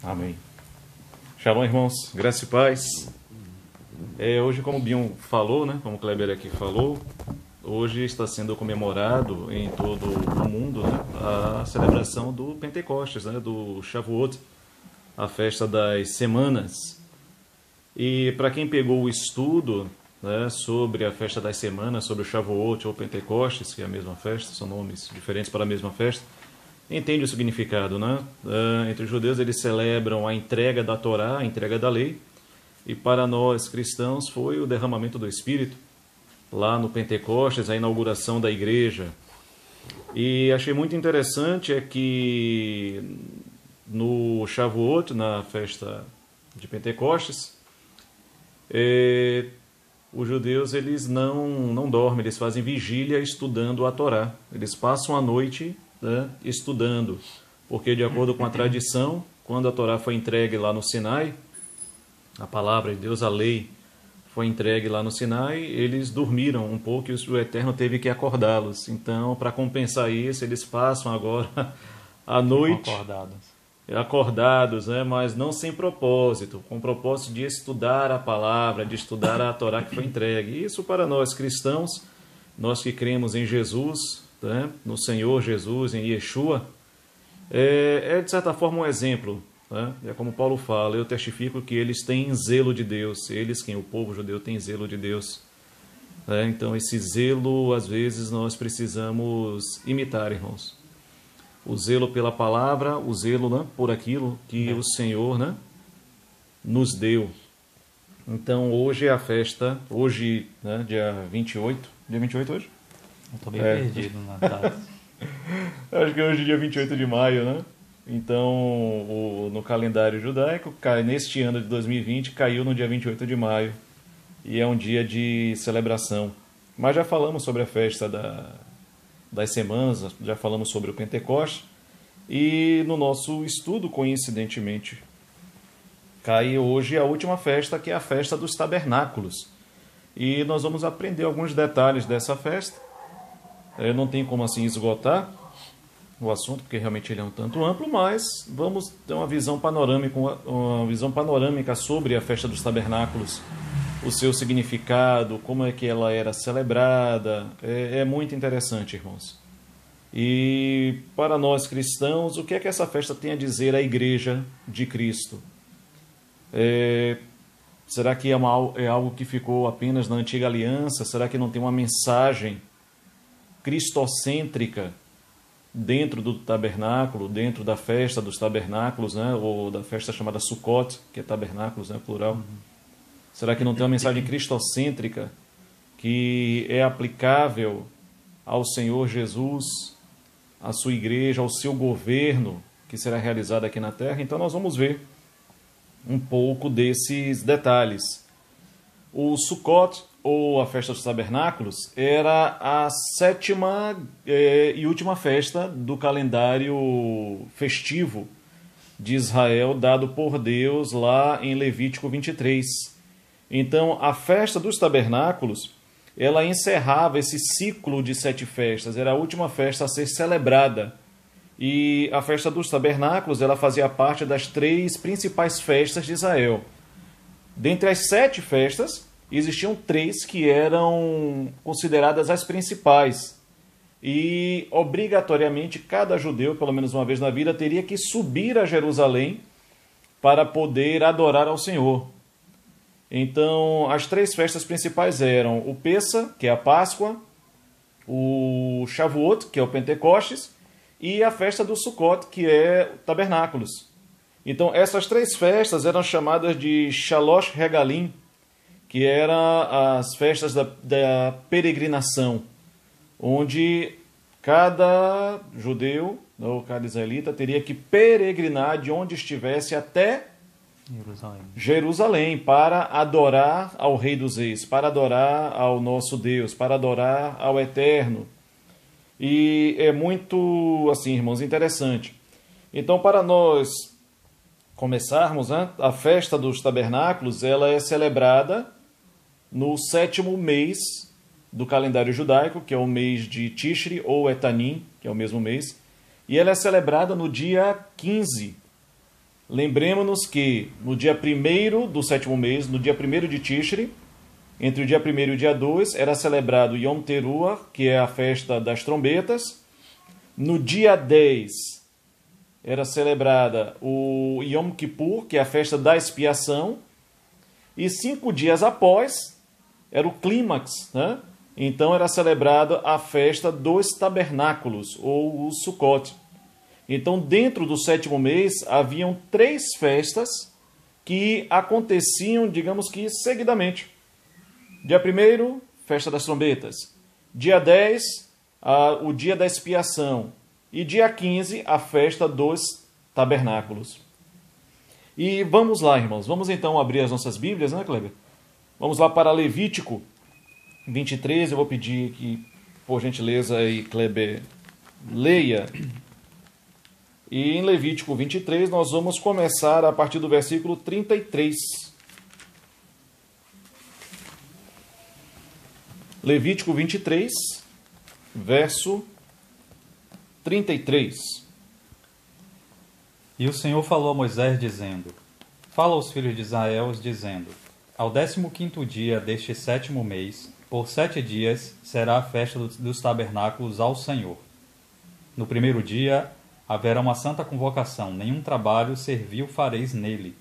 Amém. Shalom, irmãos. Graça e paz. Hoje, como o Bion falou, né, como o Kleber aqui falou, hoje está sendo comemorado em todo o mundo, né, a celebração do Pentecostes, né, do Shavuot, a festa das semanas. E para quem pegou o estudo, né, sobre a festa das semanas, sobre o Shavuot ou Pentecostes, que é a mesma festa, são nomes diferentes para a mesma festa, entende o significado, né? Entre os judeus eles celebram a entrega da Torá, a entrega da lei, e para nós cristãos foi o derramamento do Espírito, lá no Pentecostes, a inauguração da igreja. E achei muito interessante que no Shavuot, na festa de Pentecostes, os judeus eles não dormem, eles fazem vigília estudando a Torá. Eles passam a noite, né, estudando, porque de acordo com a tradição, quando a Torá foi entregue lá no Sinai, a palavra de Deus, a lei, foi entregue lá no Sinai, eles dormiram um pouco e o Eterno teve que acordá-los. Então, para compensar isso, eles passam agora a noite acordados, né, mas não sem propósito, com o propósito de estudar a palavra, de estudar a Torá que foi entregue. Isso para nós cristãos, nós que cremos em Jesus, né, no Senhor Jesus, em Yeshua, de certa forma um exemplo, né? É como Paulo fala, eu testifico que eles têm zelo de Deus, eles, quem o povo judeu tem zelo de Deus. Então esse zelo, às vezes, nós precisamos imitar, irmãos. O zelo pela palavra, o zelo, né, por aquilo que o Senhor, né, nos deu. Então hoje é a festa, hoje, né, dia 28 hoje? Estou bem perdido na data. Acho que hoje é dia 28 de maio, né? Então, no calendário judaico, neste ano de 2020, caiu no dia 28 de maio. E é um dia de celebração. Mas já falamos sobre a festa das semanas, já falamos sobre o Pentecoste. E no nosso estudo, coincidentemente, cai hoje a última festa, que é a festa dos tabernáculos. E nós vamos aprender alguns detalhes dessa festa. Não tem como assim esgotar o assunto, porque realmente ele é um tanto amplo, mas vamos ter uma visão panorâmica sobre a festa dos tabernáculos, o seu significado, como é que ela era celebrada. É muito interessante, irmãos. E para nós cristãos, o que é que essa festa tem a dizer à Igreja de Cristo? Será que é algo que ficou apenas na antiga aliança? Será que não tem uma mensagem cristocêntrica dentro do tabernáculo, dentro da festa dos tabernáculos, né, ou da festa chamada Sukkot, que é tabernáculos, né, plural? Será que não tem uma mensagem cristocêntrica que é aplicável ao Senhor Jesus, à sua igreja, ao seu governo que será realizado aqui na terra? Então nós vamos ver um pouco desses detalhes. O Sukkot, ou a festa dos tabernáculos, era a sétima e última festa do calendário festivo de Israel, dado por Deus lá em Levítico 23. Então, a festa dos tabernáculos, ela encerrava esse ciclo de 7 festas, era a última festa a ser celebrada. E a festa dos tabernáculos, ela fazia parte das 3 principais festas de Israel. Dentre as 7 festas, existiam 3 que eram consideradas as principais. E, obrigatoriamente, cada judeu, pelo menos uma vez na vida, teria que subir a Jerusalém para poder adorar ao Senhor. Então, as 3 festas principais eram o Pessa, que é a Páscoa, o Shavuot, que é o Pentecostes, e a festa do Sukkot, que é Tabernáculos. Então, essas 3 festas eram chamadas de Shalosh Regalim, que eram as festas da peregrinação, onde cada judeu ou cada israelita teria que peregrinar de onde estivesse até Jerusalém para adorar ao Rei dos Reis, para adorar ao nosso Deus, para adorar ao Eterno. E é muito, assim, irmãos, interessante. Então, para nós começarmos, né, a festa dos tabernáculos, ela é celebrada no 7º mês do calendário judaico, que é o mês de Tishri ou Etanim, que é o mesmo mês, e ela é celebrada no dia 15 Lembremos-nos que no dia 1º do 7º mês, no dia 1º de Tishri, entre o dia 1º e o dia 2, era celebrado Yom Teruah, que é a festa das trombetas. No dia 10, era celebrada o Yom Kippur, que é a festa da expiação. E 5 dias após, era o clímax, né? Então era celebrada a festa dos tabernáculos, ou o Sukkot. Então, dentro do 7º mês, haviam 3 festas que aconteciam, digamos que, seguidamente. Dia 1º, festa das trombetas. Dia 10, o dia da expiação. E dia 15, a festa dos tabernáculos. E vamos lá, irmãos. Vamos então abrir as nossas Bíblias, né, Kleber? Vamos lá para Levítico 23. Eu vou pedir que, por gentileza, aí, Kleber, leia. E em Levítico 23, nós vamos começar a partir do versículo 33. Levítico 23, verso 33. E o Senhor falou a Moisés, dizendo: Fala aos filhos de Israel, dizendo: Ao 15º dia deste 7º mês, por 7 dias, será a festa dos tabernáculos ao Senhor. No primeiro dia haverá uma santa convocação, nenhum trabalho servil fareis nele.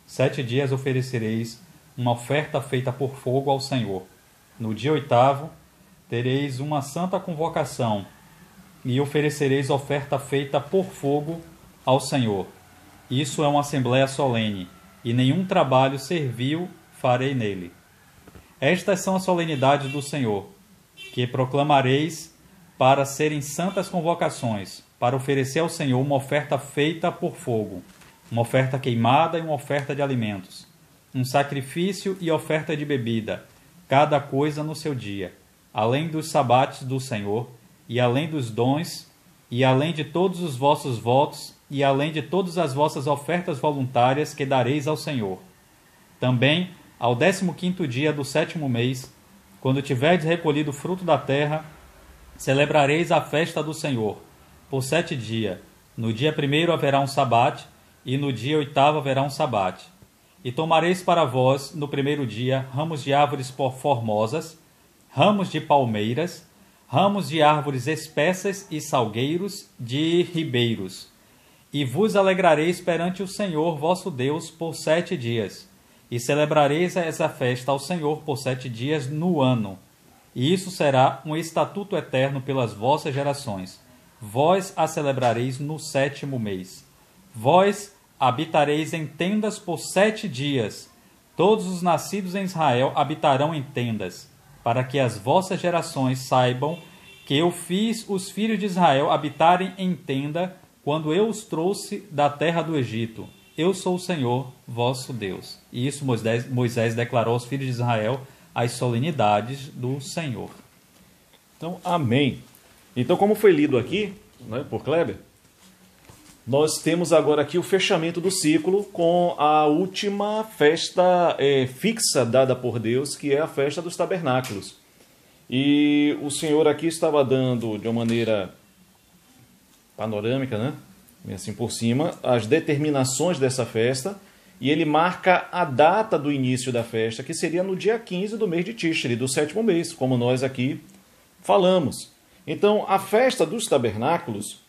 7 dias oferecereis uma oferta feita por fogo ao Senhor. No dia 8º tereis uma santa convocação, e oferecereis oferta feita por fogo ao Senhor. Isso é uma assembléia solene, e nenhum trabalho servil farei nele. Estas são as solenidades do Senhor, que proclamareis para serem santas convocações, para oferecer ao Senhor uma oferta feita por fogo, uma oferta queimada e uma oferta de alimentos, um sacrifício e oferta de bebida, cada coisa no seu dia, além dos sabates do Senhor, e além dos dons, e além de todos os vossos votos, e além de todas as vossas ofertas voluntárias que dareis ao Senhor. Também, ao 15º dia do 7º mês, quando tiverdes recolhido o fruto da terra, celebrareis a festa do Senhor, por 7 dias. No dia 1º haverá um sabate, e no dia 8º haverá um sabate. E tomareis para vós, no primeiro dia, ramos de árvores formosas, ramos de palmeiras, ramos de árvores espessas e salgueiros de ribeiros. E vos alegrareis perante o Senhor vosso Deus por 7 dias. E celebrareis essa festa ao Senhor por 7 dias no ano. E isso será um estatuto eterno pelas vossas gerações. Vós a celebrareis no 7º mês. Vós habitareis em tendas por 7 dias. Todos os nascidos em Israel habitarão em tendas, para que as vossas gerações saibam que eu fiz os filhos de Israel habitarem em tenda quando eu os trouxe da terra do Egito. Eu sou o Senhor, vosso Deus. E isso Moisés declarou aos filhos de Israel as solenidades do Senhor. Então, amém. Então, como foi lido aqui, né, por Kleber, nós temos agora aqui o fechamento do ciclo com a última festa fixa dada por Deus, que é a festa dos tabernáculos. E o Senhor aqui estava dando, de uma maneira panorâmica, né, assim por cima, as determinações dessa festa, e ele marca a data do início da festa, que seria no dia 15 do mês de Tishri, do 7º mês, como nós aqui falamos. Então, a festa dos tabernáculos,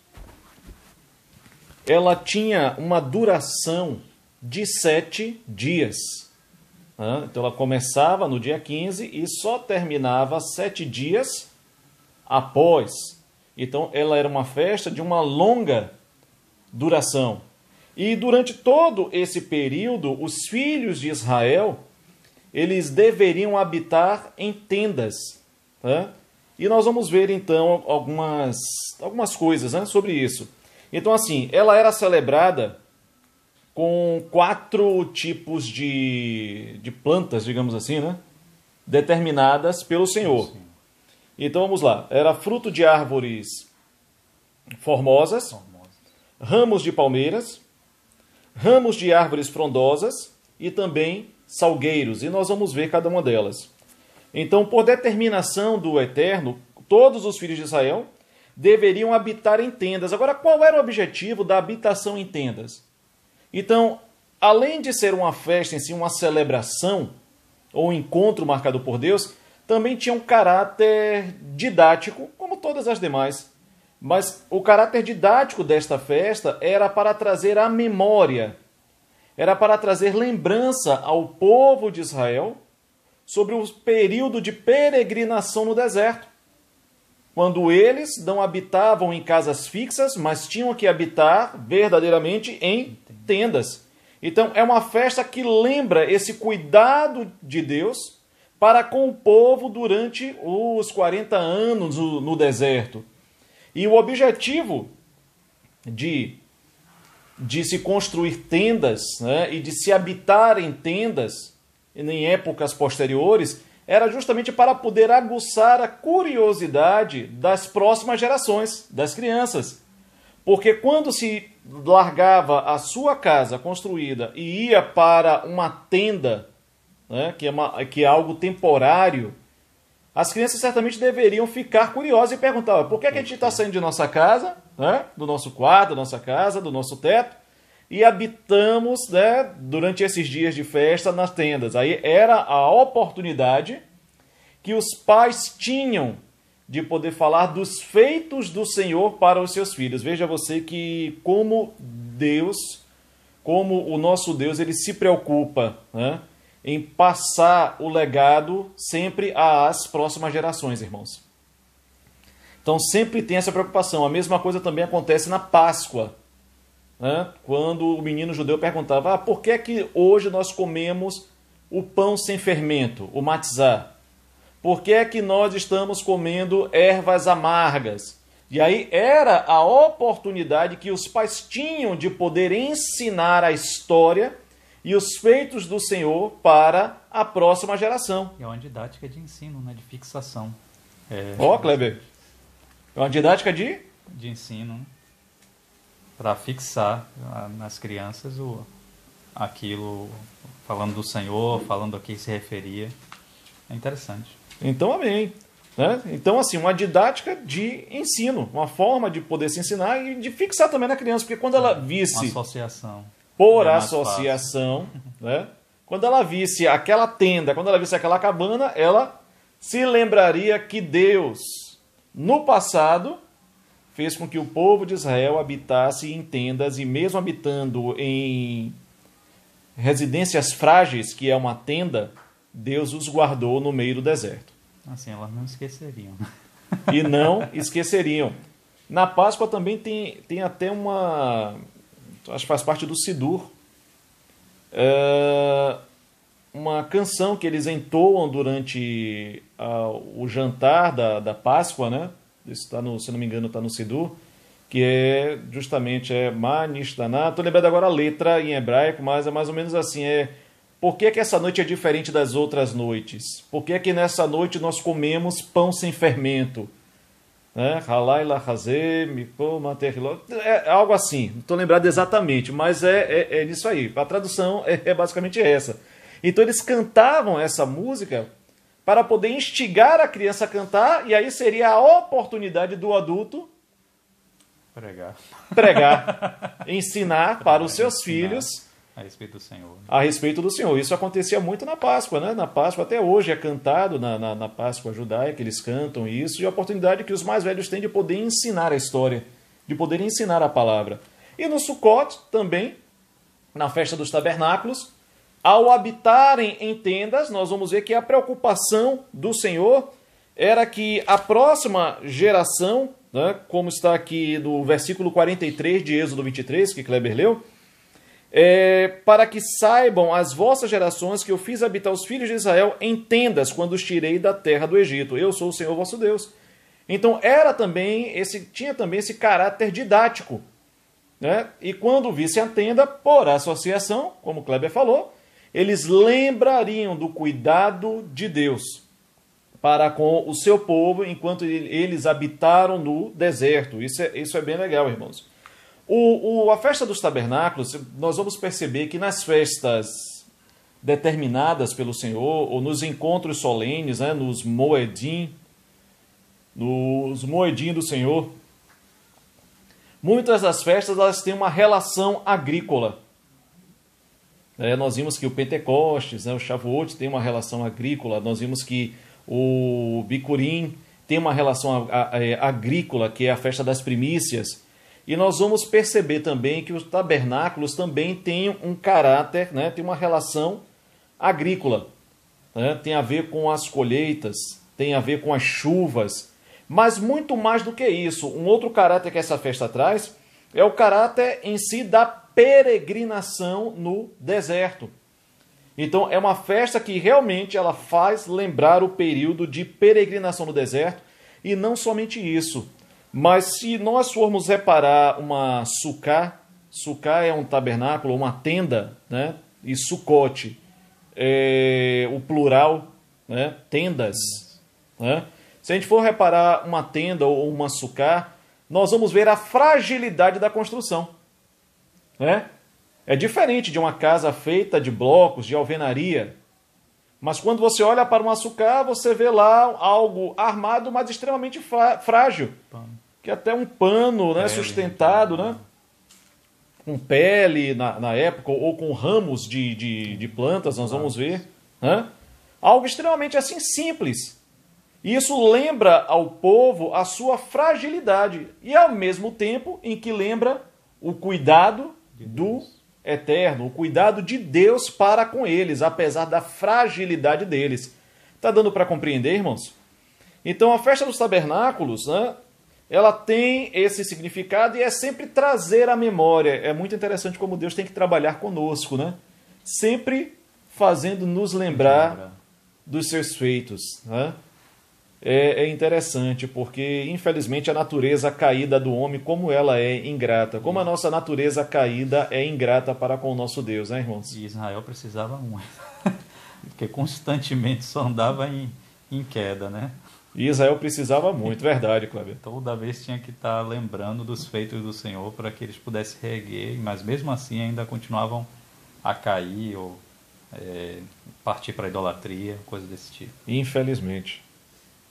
ela tinha uma duração de 7 dias. Então, ela começava no dia 15 e só terminava 7 dias após. Então, ela era uma festa de uma longa duração. E durante todo esse período, os filhos de Israel, eles deveriam habitar em tendas. E nós vamos ver, então, algumas coisas, né, sobre isso. Então, assim, ela era celebrada com 4 tipos de plantas, digamos assim, né, determinadas pelo Senhor. Então, vamos lá. Era fruto de árvores formosas, ramos de palmeiras, ramos de árvores frondosas e também salgueiros. E nós vamos ver cada uma delas. Então, por determinação do Eterno, todos os filhos de Israel deveriam habitar em tendas. Agora, qual era o objetivo da habitação em tendas? Então, além de ser uma festa em si, uma celebração, ou um encontro marcado por Deus, também tinha um caráter didático, como todas as demais. Mas o caráter didático desta festa era para trazer a memória, era para trazer lembrança ao povo de Israel sobre o período de peregrinação no deserto, quando eles não habitavam em casas fixas, mas tinham que habitar verdadeiramente em tendas. Então é uma festa que lembra esse cuidado de Deus para com o povo durante os 40 anos no deserto. E o objetivo de se construir tendas, né, e de se habitar em tendas em épocas posteriores era justamente para poder aguçar a curiosidade das próximas gerações, das crianças. Porque quando se largava a sua casa construída e ia para uma tenda, né, que é algo temporário, as crianças certamente deveriam ficar curiosas e perguntar: por que a gente está saindo de nossa casa, né, do nosso quarto, da nossa casa, do nosso teto, e habitamos, né, durante esses dias de festa nas tendas? Aí era a oportunidade que os pais tinham de poder falar dos feitos do Senhor para os seus filhos. Veja você que como o nosso Deus, ele se preocupa, né, em passar o legado sempre às próximas gerações, irmãos. Então sempre tem essa preocupação. A mesma coisa também acontece na Páscoa, né? Quando o menino judeu perguntava: por que é que hoje nós comemos o pão sem fermento, o matzá? Por que é que nós estamos comendo ervas amargas? E aí era a oportunidade que os pais tinham de poder ensinar a história e os feitos do Senhor para a próxima geração. É uma didática de ensino, né? De fixação. Kleber, é uma didática de ensino, né? Para fixar nas crianças aquilo, falando do Senhor, falando a quem se referia. É interessante. Então, amém. Né? Então, assim, uma didática de ensino, uma forma de poder se ensinar e de fixar também na criança, porque quando ela visse... Uma associação. Por associação, né? Quando ela visse aquela tenda, quando ela visse aquela cabana, ela se lembraria que Deus, no passado, fez com que o povo de Israel habitasse em tendas, e mesmo habitando em residências frágeis, que é uma tenda, Deus os guardou no meio do deserto. Assim, elas não esqueceriam. E não esqueceriam. Na Páscoa também tem até uma... acho que faz parte do Sidur. Uma canção que eles entoam durante o jantar da Páscoa, né? Isso tá se não me engano, está no Sidur, que é justamente Manishtaná. Estou lembrando agora a letra em hebraico, mas é mais ou menos assim: por que essa noite é diferente das outras noites? Por que nessa noite nós comemos pão sem fermento? É algo assim, não estou lembrado exatamente, mas é nisso aí. A tradução é basicamente essa. Então eles cantavam essa música para poder instigar a criança a cantar, e aí seria a oportunidade do adulto pregar, ensinar para os seus filhos a respeito do Senhor. A respeito do Senhor. Isso acontecia muito na Páscoa, né? Na Páscoa, até hoje é cantado na Páscoa judaica, eles cantam isso, e a oportunidade que os mais velhos têm de poder ensinar a história, de poder ensinar a palavra. E no Sukkot também, na festa dos tabernáculos, ao habitarem em tendas, nós vamos ver que a preocupação do Senhor era que a próxima geração, né, como está aqui no versículo 43 de Êxodo 23, que Kleber leu, para que saibam as vossas gerações que eu fiz habitar os filhos de Israel em tendas quando os tirei da terra do Egito. Eu sou o Senhor vosso Deus. Então tinha também esse caráter didático, né? E quando vissem a tenda, por associação, como Kleber falou, eles lembrariam do cuidado de Deus para com o seu povo enquanto eles habitaram no deserto. Isso é bem legal, irmãos. A festa dos tabernáculos, nós vamos perceber que nas festas determinadas pelo Senhor, ou nos encontros solenes, né, nos Moedim do Senhor, muitas das festas elas têm uma relação agrícola. Nós vimos que o Pentecostes, né, o Shavuot tem uma relação agrícola, nós vimos que o Bicurim tem uma relação agrícola, que é a festa das primícias. E nós vamos perceber também que os tabernáculos também têm um caráter, né, tem uma relação agrícola. Né, tem a ver com as colheitas, tem a ver com as chuvas. Mas muito mais do que isso, um outro caráter que essa festa traz é o caráter em si da peregrinação no deserto. Então é uma festa que realmente ela faz lembrar o período de peregrinação no deserto. E não somente isso, mas se nós formos reparar uma sucá é um tabernáculo, uma tenda, né? E sucote é o plural, né? Tendas. Né? Se a gente for reparar uma tenda ou uma sucá, nós vamos ver a fragilidade da construção. Né? É diferente de uma casa feita de blocos, de alvenaria. Mas quando você olha para uma sucá, você vê lá algo armado, mas extremamente frágil. Que até um pano, né, sustentado, né? Com pele na época, ou com ramos de plantas, nós vamos ver. Né? Algo extremamente assim simples. E isso lembra ao povo a sua fragilidade. E ao mesmo tempo em que lembra o cuidado do eterno, o cuidado de Deus para com eles, apesar da fragilidade deles. Está dando para compreender, irmãos? Então a festa dos tabernáculos, né, ela tem esse significado e é sempre trazer à memória. É muito interessante como Deus tem que trabalhar conosco, né? Sempre fazendo nos lembrar dos seus feitos. Né? É interessante, porque infelizmente a natureza caída do homem, como ela é ingrata, como a nossa natureza caída é ingrata para com o nosso Deus, né, irmãos? E Israel precisava muito, porque constantemente só andava em queda, né? E Israel precisava muito, verdade, Cláudio. Toda vez tinha que estar lembrando dos feitos do Senhor para que eles pudessem reerguer, mas mesmo assim ainda continuavam a cair ou partir para a idolatria, coisa desse tipo. Infelizmente.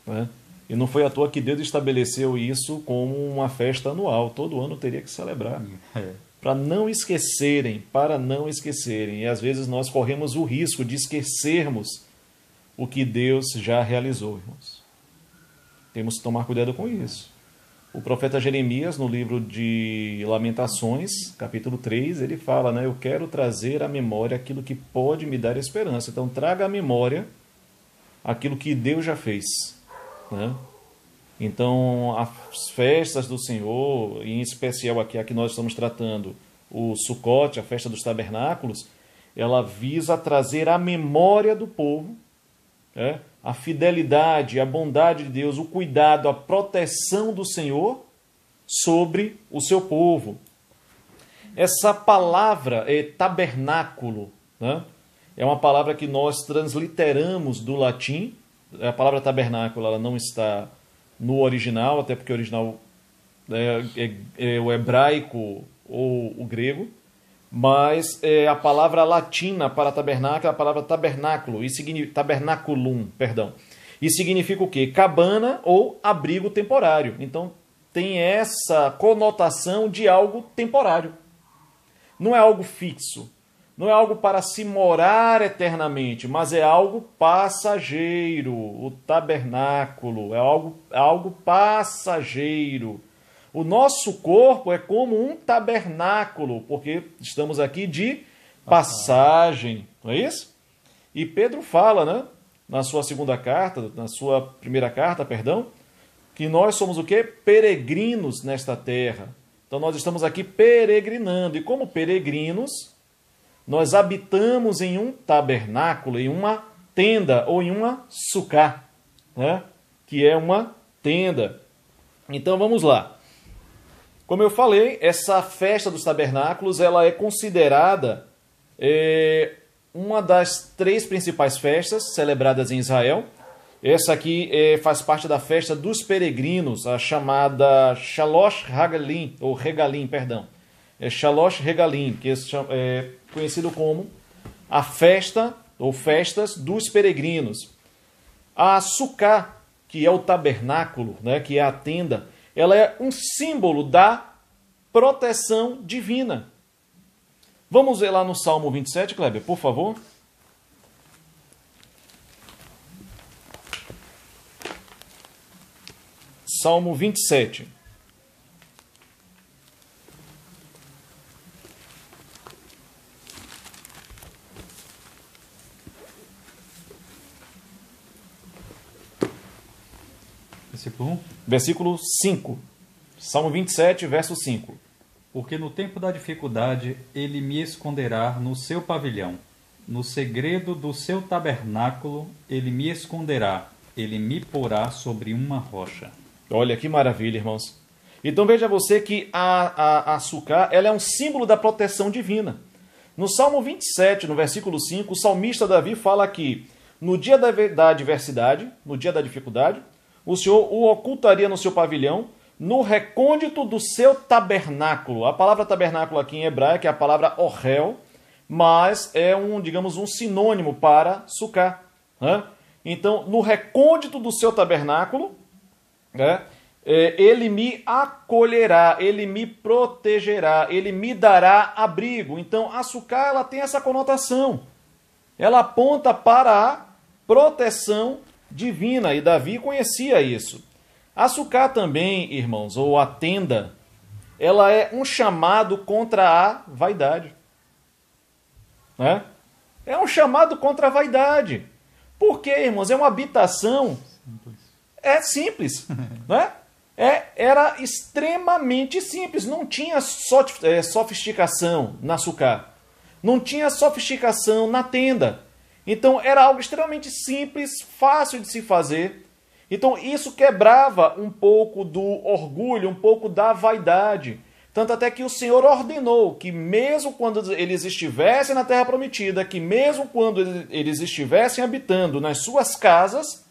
Né? E não foi à toa que Deus estabeleceu isso como uma festa anual. Todo ano teria que celebrar. Para não esquecerem. E às vezes nós corremos o risco de esquecermos o que Deus já realizou, irmãos. Temos que tomar cuidado com isso. O profeta Jeremias, no livro de Lamentações, capítulo 3, ele fala, né, eu quero trazer à memória aquilo que pode me dar esperança. Então traga à memória aquilo que Deus já fez. Né? Então as festas do Senhor, em especial aqui a que nós estamos tratando, o Sucote, a festa dos tabernáculos, ela visa trazer à memória do povo a fidelidade, a bondade de Deus, o cuidado, a proteção do Senhor sobre o seu povo. Essa palavra tabernáculo, né? É uma palavra que nós transliteramos do latim. A palavra tabernáculo ela não está no original, até porque o original é o hebraico ou o grego, mas a palavra latina para tabernáculo é a palavra tabernáculo, tabernaculum, perdão. E significa o quê? Cabana ou abrigo temporário. Então tem essa conotação de algo temporário. Não é algo fixo. Não é algo para se morar eternamente, mas é algo passageiro. O tabernáculo é algo passageiro. O nosso corpo é como um tabernáculo, porque estamos aqui de passagem, não é isso? E Pedro fala, né, na sua primeira carta, perdão, que nós somos o quê? Peregrinos nesta terra. Então nós estamos aqui peregrinando, e como peregrinos, nós habitamos em um tabernáculo, em uma tenda ou em uma sucá, né? Que é uma tenda. Então vamos lá. Como eu falei, essa festa dos tabernáculos ela é considerada uma das 3 principais festas celebradas em Israel. Essa aqui faz parte da festa dos peregrinos, a chamada Shalosh Regalim, ou Regalim, perdão. Shalosh Regalim, que é conhecido como a festa ou festas dos peregrinos. A sucá, que é o tabernáculo, né, que é a tenda, ela é um símbolo da proteção divina. Vamos ver lá no Salmo 27, Kleber, por favor. Salmo 27. Versículo 1. Versículo 5. Salmo 27, verso 5. Porque no tempo da dificuldade ele me esconderá no seu pavilhão. No segredo do seu tabernáculo ele me esconderá. Ele me porá sobre uma rocha. Olha que maravilha, irmãos. Então veja você que a Sucá, ela é um símbolo da proteção divina. No Salmo 27, no versículo 5, o salmista Davi fala que no dia da adversidade, no dia da dificuldade, o Senhor o ocultaria no seu pavilhão, no recôndito do seu tabernáculo. A palavra tabernáculo aqui em hebraico é a palavra ohel, mas é digamos, um sinônimo para Sucá. Então, no recôndito do seu tabernáculo, ele me acolherá, ele me protegerá, ele me dará abrigo. Então, a Sucá, ela tem essa conotação. Ela aponta para a proteção divina, e Davi conhecia isso. A Sucá também, irmãos, ou a tenda, ela é um chamado contra a vaidade. É um chamado contra a vaidade. Por quê, irmãos? É uma habitação. É simples. Era extremamente simples. Não tinha sofisticação na Sucá. Não tinha sofisticação na tenda. Então era algo extremamente simples, fácil de se fazer. Então isso quebrava um pouco do orgulho, um pouco da vaidade. Tanto até que o Senhor ordenou que mesmo quando eles estivessem na Terra Prometida, que mesmo quando eles estivessem habitando nas suas casas,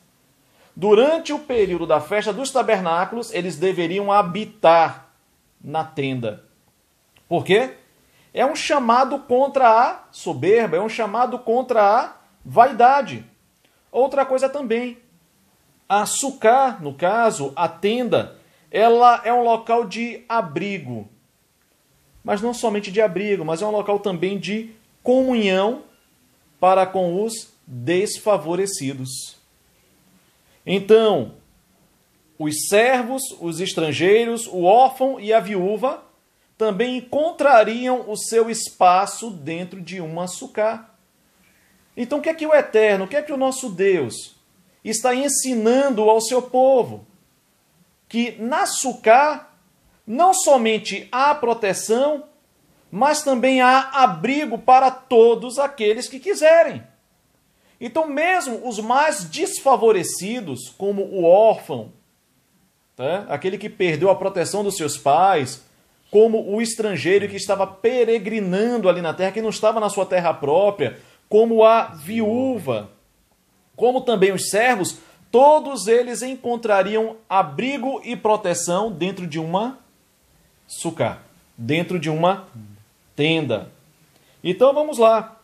durante o período da festa dos tabernáculos, eles deveriam habitar na tenda. Por quê? É um chamado contra a soberba, é um chamado contra a vaidade. Outra coisa também, a Sucá, no caso, a tenda, ela é um local de abrigo. Mas não somente de abrigo, mas é um local também de comunhão para com os desfavorecidos. Então, os servos, os estrangeiros, o órfão e a viúva também encontrariam o seu espaço dentro de uma Sucá. Então, o que é que o Eterno, o que é que o nosso Deus está ensinando ao seu povo? Que na Sucá não somente há proteção, mas também há abrigo para todos aqueles que quiserem. Então, mesmo os mais desfavorecidos, como o órfão, aquele que perdeu a proteção dos seus pais, como o estrangeiro que estava peregrinando ali na terra, que não estava na sua terra própria, como a viúva, como também os servos, todos eles encontrariam abrigo e proteção dentro de uma Sucá, dentro de uma tenda. Então vamos lá.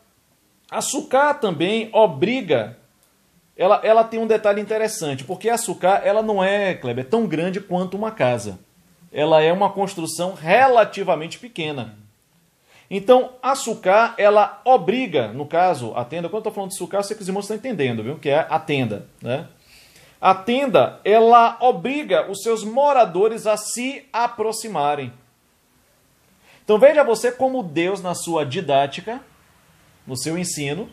A Sucá também obriga, ela tem um detalhe interessante, porque a Sucá, ela não é, Kleber, tão grande quanto uma casa. Ela é uma construção relativamente pequena. Então, a Sucá, ela obriga, no caso, a tenda, quando eu estou falando de Sucá, eu sei que os irmãos estão entendendo, viu? Que é a tenda, A tenda, ela obriga os seus moradores a se aproximarem. Então veja você como Deus, na sua didática, no seu ensino,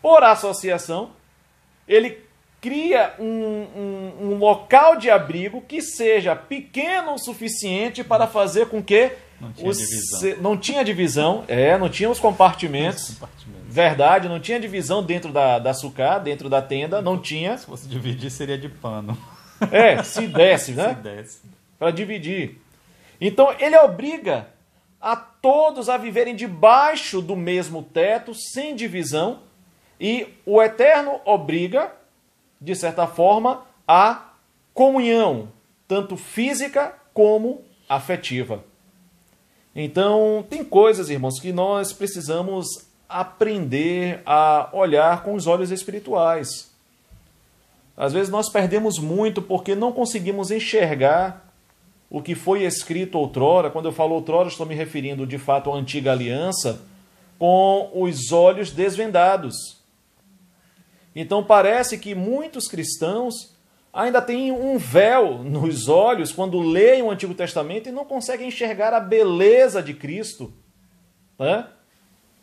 por associação, ele cria um local de abrigo que seja pequeno o suficiente para fazer com que não tinha divisão, não tinha os compartimentos. Verdade, não tinha divisão dentro da Sucá, dentro da tenda, não tinha. Se fosse dividir, seria de pano. Se desse, né? Se desse. Para dividir. Então, ele obriga a todos a viverem debaixo do mesmo teto, sem divisão, e o Eterno obriga, de certa forma, a comunhão, tanto física como afetiva. Então, tem coisas, irmãos, que nós precisamos aprender a olhar com os olhos espirituais. Às vezes nós perdemos muito porque não conseguimos enxergar o que foi escrito outrora. Quando eu falo outrora, estou me referindo de fato à antiga aliança, com os olhos desvendados. Então parece que muitos cristãos ainda têm um véu nos olhos quando leem o Antigo Testamento e não conseguem enxergar a beleza de Cristo, né?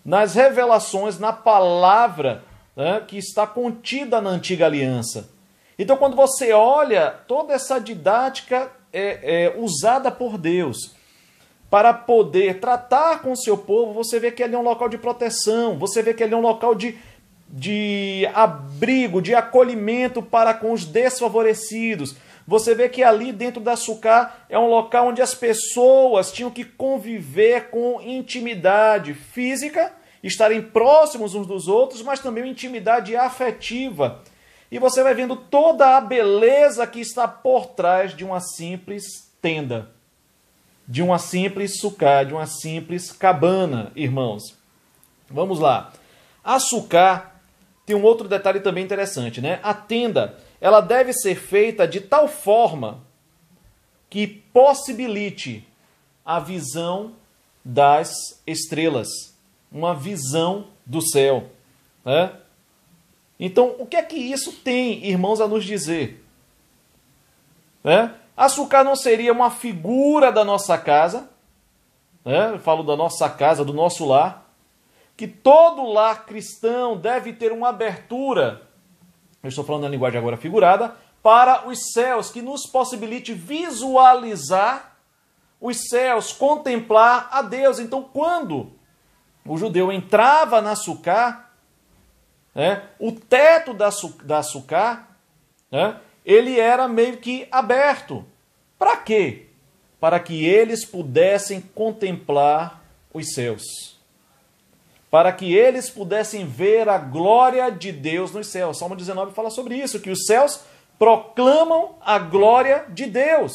Nas revelações, na palavra, né, que está contida na antiga aliança. Então quando você olha toda essa didática usada por Deus para poder tratar com o seu povo, você vê que ali é um local de proteção, você vê que ali é um local de abrigo, de acolhimento para com os desfavorecidos. Você vê que ali dentro da Sucá é um local onde as pessoas tinham que conviver com intimidade física, estarem próximos uns dos outros, mas também uma intimidade afetiva. E você vai vendo toda a beleza que está por trás de uma simples tenda, de uma simples sucá, de uma simples cabana, irmãos. Vamos lá. A sucá tem um outro detalhe também interessante, né? A tenda, ela deve ser feita de tal forma que possibilite a visão das estrelas, uma visão do céu, né? Então, o que é que isso tem, irmãos, a nos dizer? Né? A sucá não seria uma figura da nossa casa, né? Eu falo da nossa casa, do nosso lar, que todo lar cristão deve ter uma abertura, eu estou falando na linguagem agora figurada, para os céus, que nos possibilite visualizar os céus, contemplar a Deus. Então, quando o judeu entrava na sucá, o teto da sucá, ele era meio que aberto. Para quê? Para que eles pudessem contemplar os céus. Para que eles pudessem ver a glória de Deus nos céus. Salmo 19 fala sobre isso, que os céus proclamam a glória de Deus.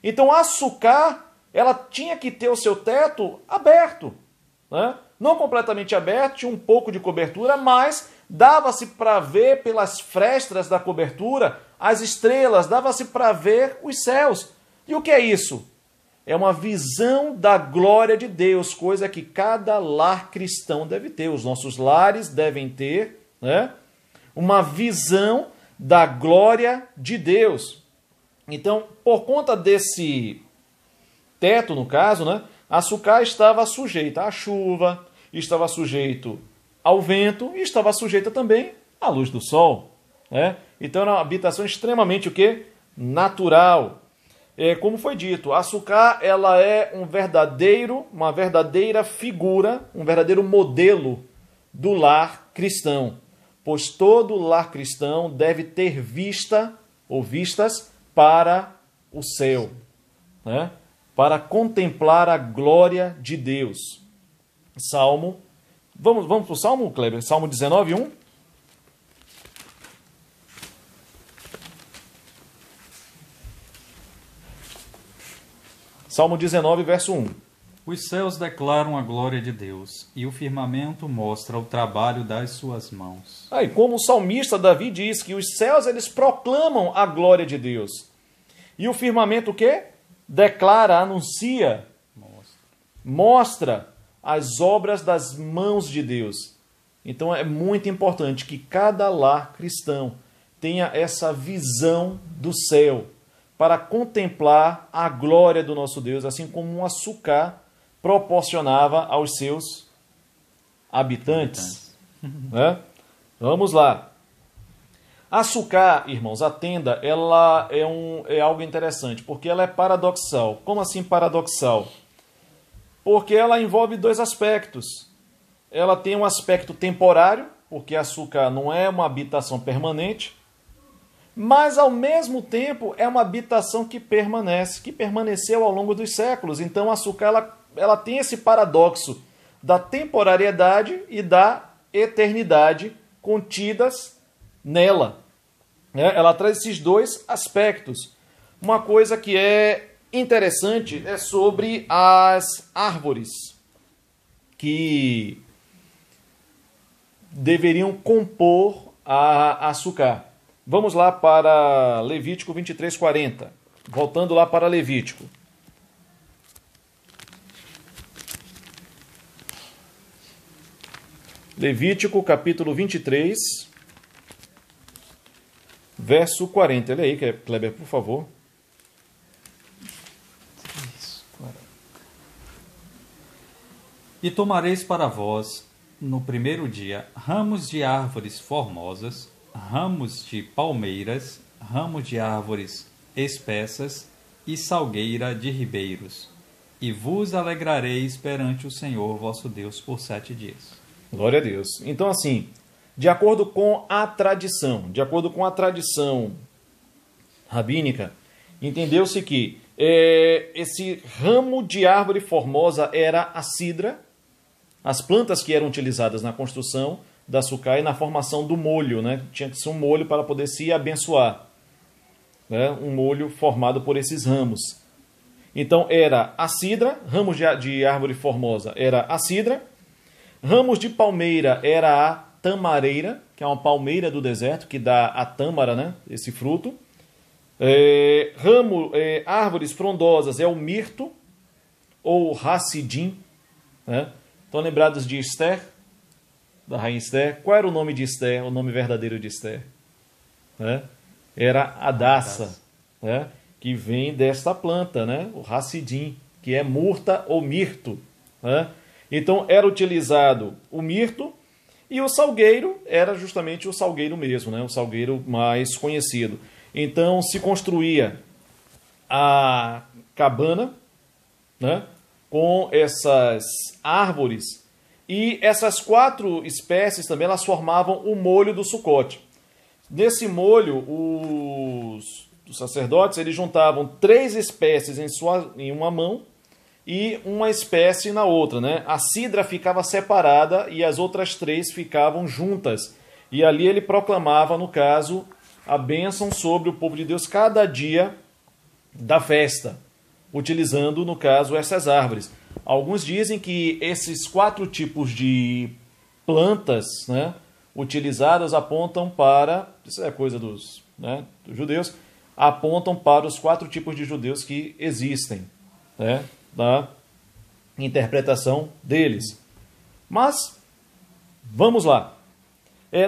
Então a sucá, ela tinha que ter o seu teto aberto, né? Não completamente aberto, tinha um pouco de cobertura, mas dava-se para ver pelas frestas da cobertura as estrelas, dava-se para ver os céus. E o que é isso? É uma visão da glória de Deus, coisa que cada lar cristão deve ter. Os nossos lares devem ter, né, uma visão da glória de Deus. Então, por conta desse teto, no caso, né, a sucá estava sujeita à chuva, estava sujeito ao vento e estava sujeita também à luz do sol, né? Então era uma habitação extremamente o quê? Natural. Como foi dito, a sucá, ela é uma verdadeira figura, um verdadeiro modelo do lar cristão, pois todo lar cristão deve ter vista ou vistas para o céu, né? Para contemplar a glória de Deus. Salmo, vamos para o Salmo, Kleber? Salmo 19, 1. Salmo 19, verso 1. Os céus declaram a glória de Deus, e o firmamento mostra o trabalho das suas mãos. Aí, como o salmista Davi diz que os céus eles proclamam a glória de Deus. E o firmamento o quê? Declara, anuncia, mostra as obras das mãos de Deus. Então é muito importante que cada lar cristão tenha essa visão do céu para contemplar a glória do nosso Deus, assim como um sucá proporcionava aos seus habitantes. Né? Vamos lá. A sucá, irmãos, a tenda, ela é algo interessante, porque ela é paradoxal. Como assim paradoxal? Porque ela envolve dois aspectos. Ela tem um aspecto temporário, porque a sucá não é uma habitação permanente, mas ao mesmo tempo é uma habitação que permanece, que permaneceu ao longo dos séculos. Então a sucá, ela tem esse paradoxo da temporariedade e da eternidade contidas nela. Ela traz esses dois aspectos. Uma coisa que é interessante é sobre as árvores que deveriam compor a sucá. Vamos lá para Levítico 23:40. voltando lá para Levítico. Levítico, capítulo 23, verso 40. Olha aí, Kleber, por favor. E tomareis para vós, no primeiro dia, ramos de árvores formosas, ramos de palmeiras, ramos de árvores espessas e salgueira de ribeiros, e vos alegrareis perante o Senhor vosso Deus por 7 dias. Glória a Deus. Então, assim, de acordo com a tradição rabínica, entendeu-se que esse ramo de árvore formosa era a cidra, as plantas que eram utilizadas na construção da sucá e na formação do molho, né? Tinha que ser um molho para poder se abençoar, né? Um molho formado por esses ramos. Então, era a cidra, ramos de árvore formosa era a cidra, ramos de palmeira era a tamareira, que é uma palmeira do deserto, que dá a tâmara, né? Esse fruto. Árvores frondosas é o mirto, ou hassidim, né? Estão lembrados de Esther, da rainha Esther? Qual era o nome de Esther, o nome verdadeiro de Esther? Né? Era Hadassa, né? Que vem desta planta, né? O hassidim, que é murta ou mirto, né? Então, era utilizado o mirto e o salgueiro era justamente o salgueiro mesmo, né? O salgueiro mais conhecido. Então, se construía a cabana, né? Com essas árvores e essas 4 espécies também elas formavam o molho do Sucote. Nesse molho, os sacerdotes eles juntavam 3 espécies em uma mão e uma espécie na outra, né? A cidra ficava separada e as outras 3 ficavam juntas. E ali ele proclamava, no caso, a bênção sobre o povo de Deus cada dia da festa, utilizando, no caso, essas árvores. Alguns dizem que esses 4 tipos de plantas, né, utilizadas apontam para, isso é coisa dos judeus, apontam para os 4 tipos de judeus que existem, né? Da interpretação deles. Mas, vamos lá.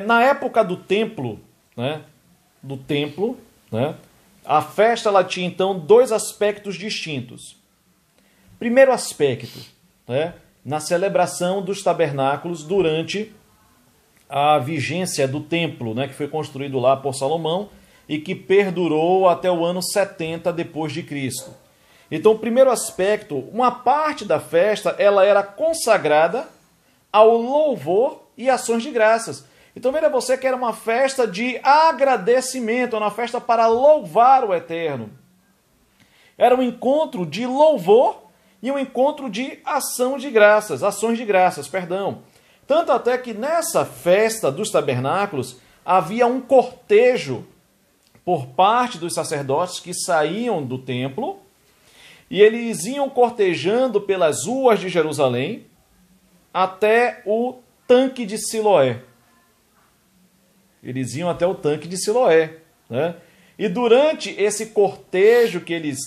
Na época do templo, né, a festa ela tinha, então, 2 aspectos distintos. Primeiro aspecto, né, na celebração dos tabernáculos durante a vigência do templo, né, que foi construído lá por Salomão e que perdurou até o ano 70 depois de Cristo. Então, o primeiro aspecto, uma parte da festa, ela era consagrada ao louvor e ações de graças. Então, veja você que era uma festa de agradecimento, uma festa para louvar o Eterno. Era um encontro de louvor e um encontro de ações de graças. Tanto até que nessa festa dos tabernáculos havia um cortejo por parte dos sacerdotes que saíam do templo e eles iam cortejando pelas ruas de Jerusalém até o tanque de Siloé. Eles iam até o tanque de Siloé, né? E durante esse cortejo que eles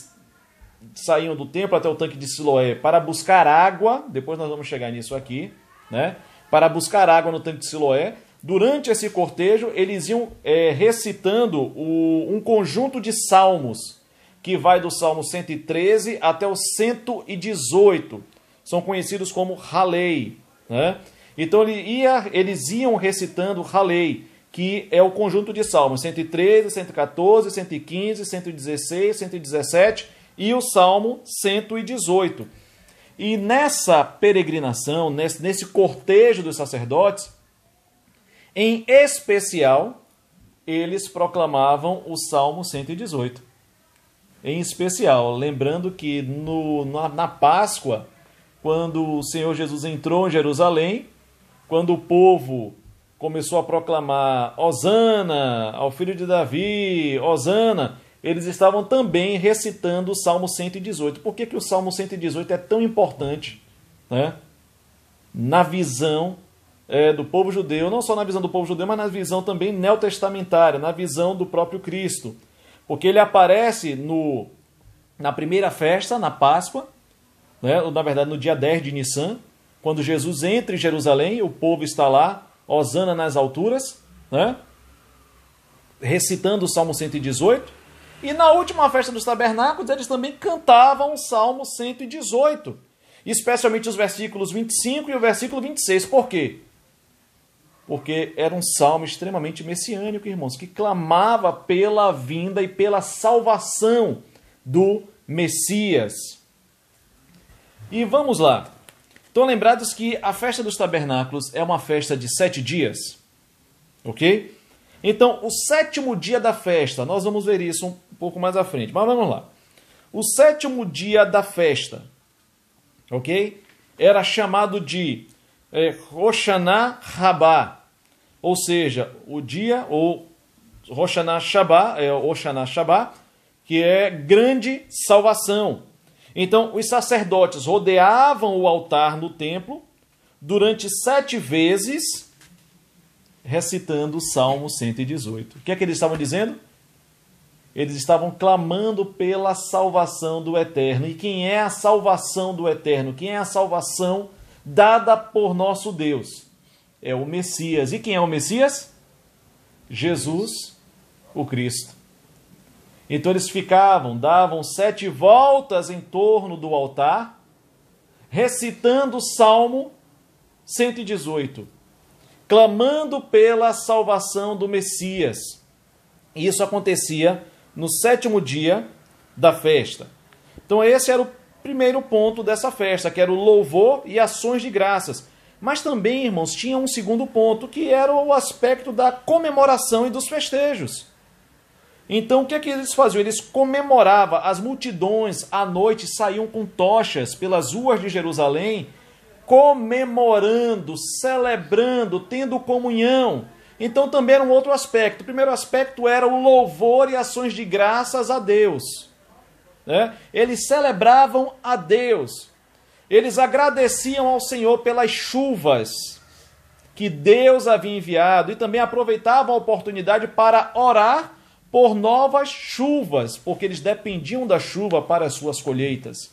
saíam do templo até o tanque de Siloé para buscar água, depois nós vamos chegar nisso aqui, né? Para buscar água no tanque de Siloé, durante esse cortejo eles iam recitando um conjunto de salmos, que vai do Salmo 113 até o 118. São conhecidos como Halei, né? Então eles iam recitando Halei, que é o conjunto de salmos 113, 114, 115, 116, 117 e o Salmo 118. E nessa peregrinação, nesse cortejo dos sacerdotes, em especial, eles proclamavam o Salmo 118. Em especial, lembrando que na Páscoa, quando o Senhor Jesus entrou em Jerusalém, quando o povo começou a proclamar Hosana ao filho de Davi, Hosana, eles estavam também recitando o Salmo 118. Por que o Salmo 118 é tão importante, né? Na visão do povo judeu, não só na visão do povo judeu, mas na visão também neotestamentária, na visão do próprio Cristo. Porque ele aparece no na primeira festa, na Páscoa, né? Ou, na verdade no dia 10 de Nissan, quando Jesus entra em Jerusalém, o povo está lá, hosana nas alturas, né? Recitando o Salmo 118. E na última festa dos tabernáculos, eles também cantavam o Salmo 118. Especialmente os versículos 25 e o versículo 26. Por quê? Porque era um salmo extremamente messiânico, irmãos, que clamava pela vinda e pela salvação do Messias. E vamos lá. Estão lembrados que a festa dos tabernáculos é uma festa de 7 dias? Ok? Então, o 7º dia da festa, nós vamos ver isso um pouco mais à frente, mas vamos lá. O 7º dia da festa, ok? Era chamado de Rosh Hashanah Rabbah, ou seja, o dia, ou Rosh Hashanah Shabbat, que é grande salvação. Então, os sacerdotes rodeavam o altar no templo durante 7 vezes, recitando o Salmo 118. O que é que eles estavam dizendo? Eles estavam clamando pela salvação do Eterno. E quem é a salvação do Eterno? Quem é a salvação dada por nosso Deus? É o Messias. E quem é o Messias? Jesus, o Cristo. Então eles davam 7 voltas em torno do altar, recitando o Salmo 118, clamando pela salvação do Messias. E isso acontecia no 7º dia da festa. Então esse era o primeiro ponto dessa festa, que era o louvor e ações de graças. Mas também, irmãos, tinha um segundo ponto, que era o aspecto da comemoração e dos festejos. Então, o que é que eles faziam? Eles comemoravam, as multidões à noite saíam com tochas pelas ruas de Jerusalém, comemorando, celebrando, tendo comunhão. Então, também era um outro aspecto. O primeiro aspecto era o louvor e ações de graças a Deus, né? Eles celebravam a Deus. Eles agradeciam ao Senhor pelas chuvas que Deus havia enviado e também aproveitavam a oportunidade para orar por novas chuvas, porque eles dependiam da chuva para as suas colheitas.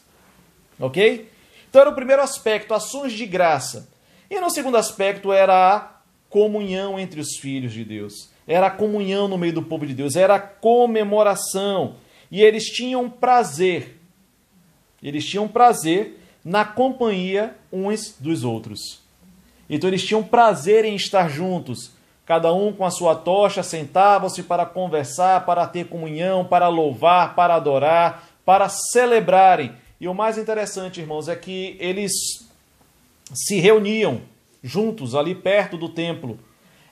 Ok? Então era o primeiro aspecto, ações de graça. E no segundo aspecto era a comunhão entre os filhos de Deus. Era a comunhão no meio do povo de Deus, era a comemoração. E eles tinham prazer. Eles tinham prazer na companhia uns dos outros. Então eles tinham prazer em estar juntos. Cada um com a sua tocha, sentavam-se para conversar, para ter comunhão, para louvar, para adorar, para celebrarem. E o mais interessante, irmãos, é que eles se reuniam juntos ali perto do templo.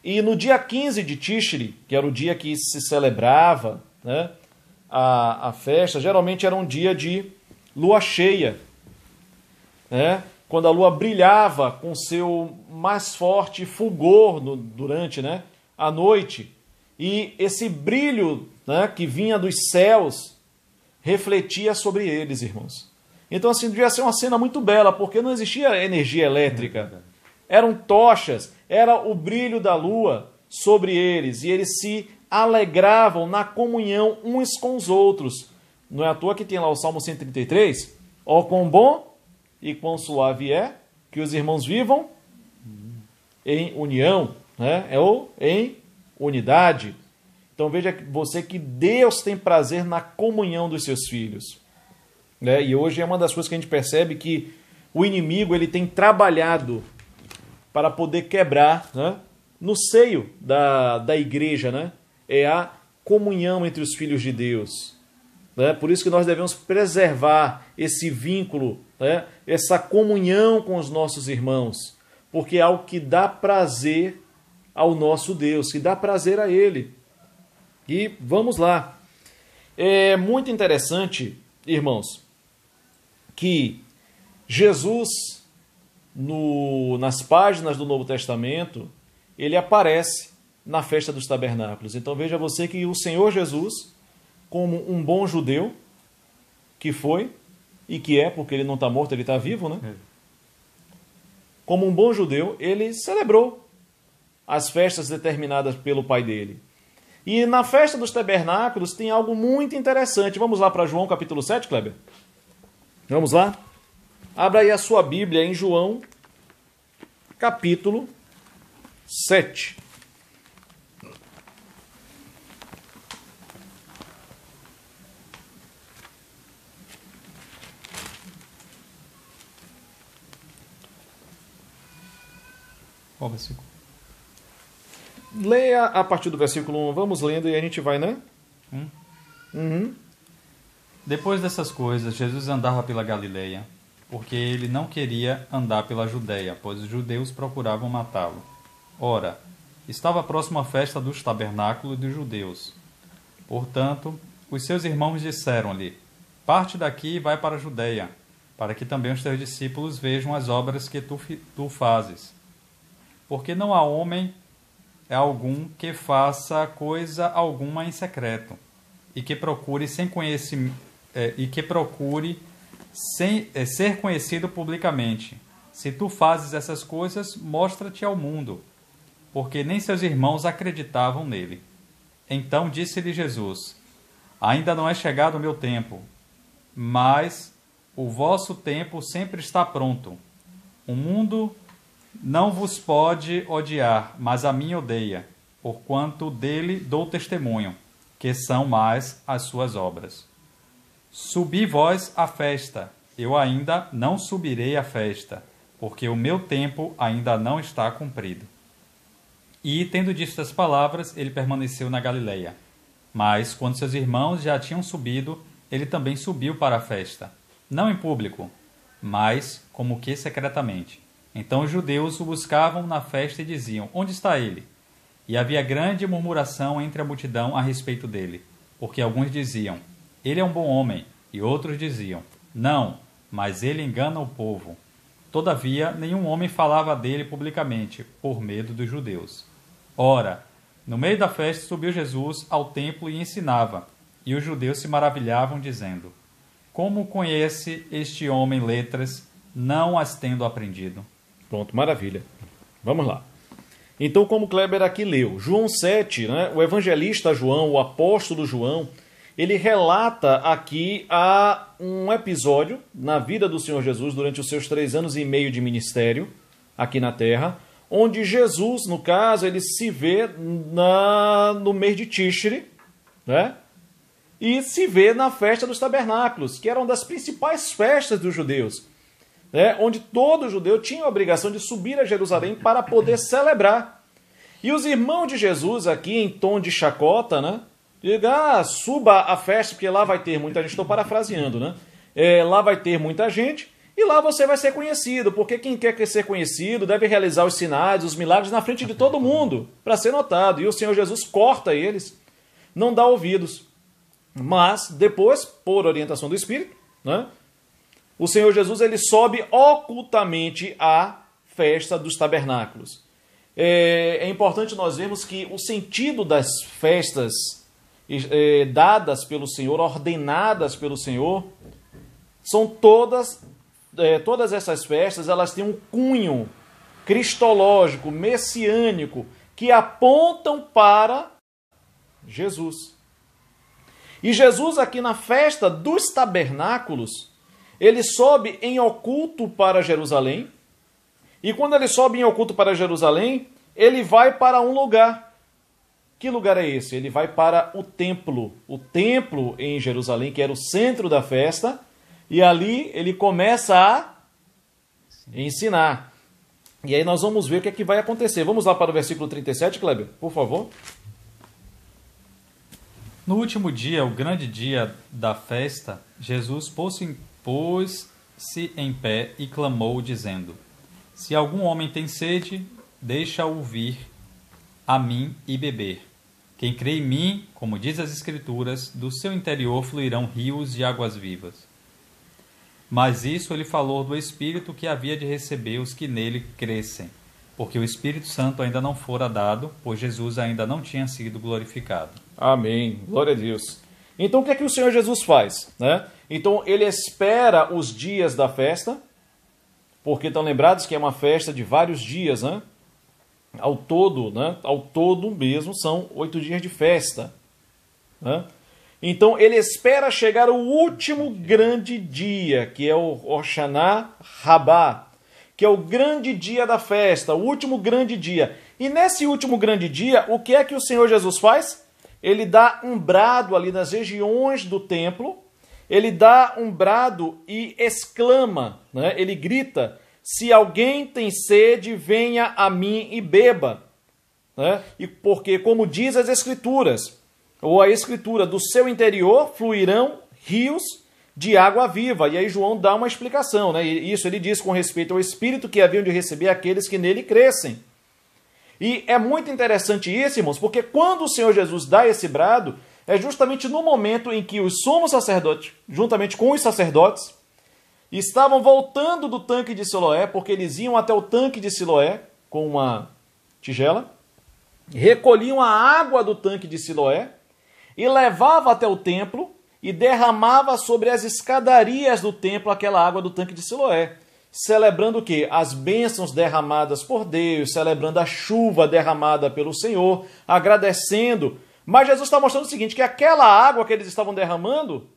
E no dia 15 de Tishri, que era o dia que se celebrava, né, a festa, geralmente era um dia de lua cheia, né? Quando a lua brilhava com seu mais forte fulgor durante, né, a noite. E esse brilho, né, que vinha dos céus refletia sobre eles, irmãos. Então, assim, devia ser uma cena muito bela, porque não existia energia elétrica. Eram tochas, era o brilho da lua sobre eles. E eles se alegravam na comunhão uns com os outros. Não é à toa que tem lá o Salmo 133. Ó, quão bom e quão suave é que os irmãos vivam em união, né? Ou em unidade. Então veja você que Deus tem prazer na comunhão dos seus filhos, né? E hoje é uma das coisas que a gente percebe que o inimigo ele tem trabalhado para poder quebrar, né, no seio da igreja, né? É a comunhão entre os filhos de Deus. Por isso que nós devemos preservar esse vínculo, né? Essa comunhão com os nossos irmãos, porque é algo que dá prazer ao nosso Deus, que dá prazer a Ele. E vamos lá. É muito interessante, irmãos, que Jesus, nas páginas do Novo Testamento, ele aparece na festa dos tabernáculos. Então veja você que o Senhor Jesus, como um bom judeu, que foi e que é, porque ele não está morto, ele está vivo, né? Como um bom judeu, ele celebrou as festas determinadas pelo pai dele. E na festa dos tabernáculos tem algo muito interessante. Vamos lá para João capítulo 7, Kleber? Vamos lá? Abra aí a sua Bíblia em João capítulo 7. Qual versículo? Leia a partir do versículo 1. Vamos lendo e a gente vai, né? Uhum. Depois dessas coisas, Jesus andava pela Galileia, porque ele não queria andar pela Judéia, pois os judeus procuravam matá-lo. Ora, estava próxima a festa dos tabernáculos dos judeus. Portanto, os seus irmãos disseram-lhe: parte daqui e vai para a Judéia, para que também os teus discípulos vejam as obras que tu fazes. Porque não há homem algum que faça coisa alguma em secreto, e que procure ser conhecido publicamente. Se tu fazes essas coisas, mostra-te ao mundo, porque nem seus irmãos acreditavam nele. Então disse-lhe Jesus: ainda não é chegado o meu tempo, mas o vosso tempo sempre está pronto. O mundo não vos pode odiar, mas a mim odeia, porquanto dele dou testemunho, que são mais as suas obras. Subi vós à festa, eu ainda não subirei à festa, porque o meu tempo ainda não está cumprido. E, tendo dito estas palavras, ele permaneceu na Galileia. Mas, quando seus irmãos já tinham subido, ele também subiu para a festa, não em público, mas como que secretamente. Então os judeus o buscavam na festa e diziam: onde está ele? E havia grande murmuração entre a multidão a respeito dele, porque alguns diziam: ele é um bom homem, e outros diziam: não, mas ele engana o povo. Todavia, nenhum homem falava dele publicamente, por medo dos judeus. Ora, no meio da festa subiu Jesus ao templo e ensinava, e os judeus se maravilhavam, dizendo: como conhece este homem letras, não as tendo aprendido? Pronto, maravilha. Vamos lá. Então, como Kleber aqui leu, João 7, né, o evangelista João, o apóstolo João, ele relata aqui um episódio na vida do Senhor Jesus durante os seus 3 anos e meio de ministério aqui na Terra, onde Jesus, no caso, ele se vê no mês de Tishri, né? E se vê na festa dos tabernáculos, que era uma das principais festas dos judeus, né? Onde todo judeu tinha a obrigação de subir a Jerusalém para poder celebrar. E os irmãos de Jesus aqui, em tom de chacota, né? Diga, suba a festa, porque lá vai ter muita gente. Estou parafraseando, né? Lá vai ter muita gente e lá você vai ser conhecido, porque quem quer ser conhecido deve realizar os sinais, os milagres na frente de todo mundo, para ser notado. E o Senhor Jesus corta eles, não dá ouvidos. Mas depois, por orientação do Espírito, né? O Senhor Jesus ele sobe ocultamente à festa dos tabernáculos. É importante nós vermos que o sentido das festas dadas pelo Senhor, ordenadas pelo Senhor, são todas essas festas, elas têm um cunho cristológico, messiânico, que apontam para Jesus. E Jesus aqui na festa dos tabernáculos, ele sobe em oculto para Jerusalém. E quando ele sobe em oculto para Jerusalém, ele vai para um lugar. Que lugar é esse? Ele vai para o templo. O templo em Jerusalém, que era o centro da festa. E ali ele começa a ensinar. E aí nós vamos ver o que é que vai acontecer. Vamos lá para o versículo 37, Kleber, por favor. No último dia, o grande dia da festa, Jesus pôs-se em pé e clamou, dizendo: se algum homem tem sede, deixa-o vir a mim e beber. Quem crê em mim, como diz as Escrituras, do seu interior fluirão rios de águas vivas. Mas isso ele falou do Espírito que havia de receber os que nele crescem, porque o Espírito Santo ainda não fora dado, pois Jesus ainda não tinha sido glorificado. Amém. Glória a Deus. Então, o que é que o Senhor Jesus faz, né? Então, ele espera os dias da festa, porque estão lembrados que é uma festa de vários dias, né? Ao todo, né? Ao todo mesmo, são 8 dias de festa. Né? Então, ele espera chegar o último grande dia, que é o Hoshana Rabbah, que é o grande dia da festa, o último grande dia. E nesse último grande dia, o que é que o Senhor Jesus faz? Ele dá um brado ali nas regiões do templo, ele dá um brado e exclama, né? Ele grita: se alguém tem sede, venha a mim e beba. Né? E porque, como diz as Escrituras, ou a Escritura, do seu interior fluirão rios de água viva. E aí João dá uma explicação, né? E isso ele diz com respeito ao Espírito que haviam de receber aqueles que nele crescem. E é muito interessante isso, irmãos, porque quando o Senhor Jesus dá esse brado, é justamente no momento em que os sumos sacerdotes, juntamente com os sacerdotes, estavam voltando do tanque de Siloé, porque eles iam até o tanque de Siloé com uma tigela, recolhiam a água do tanque de Siloé e levavam até o templo e derramava sobre as escadarias do templo aquela água do tanque de Siloé, celebrando o quê? As bênçãos derramadas por Deus, celebrando a chuva derramada pelo Senhor, agradecendo. Mas Jesus está mostrando o seguinte, que aquela água que eles estavam derramando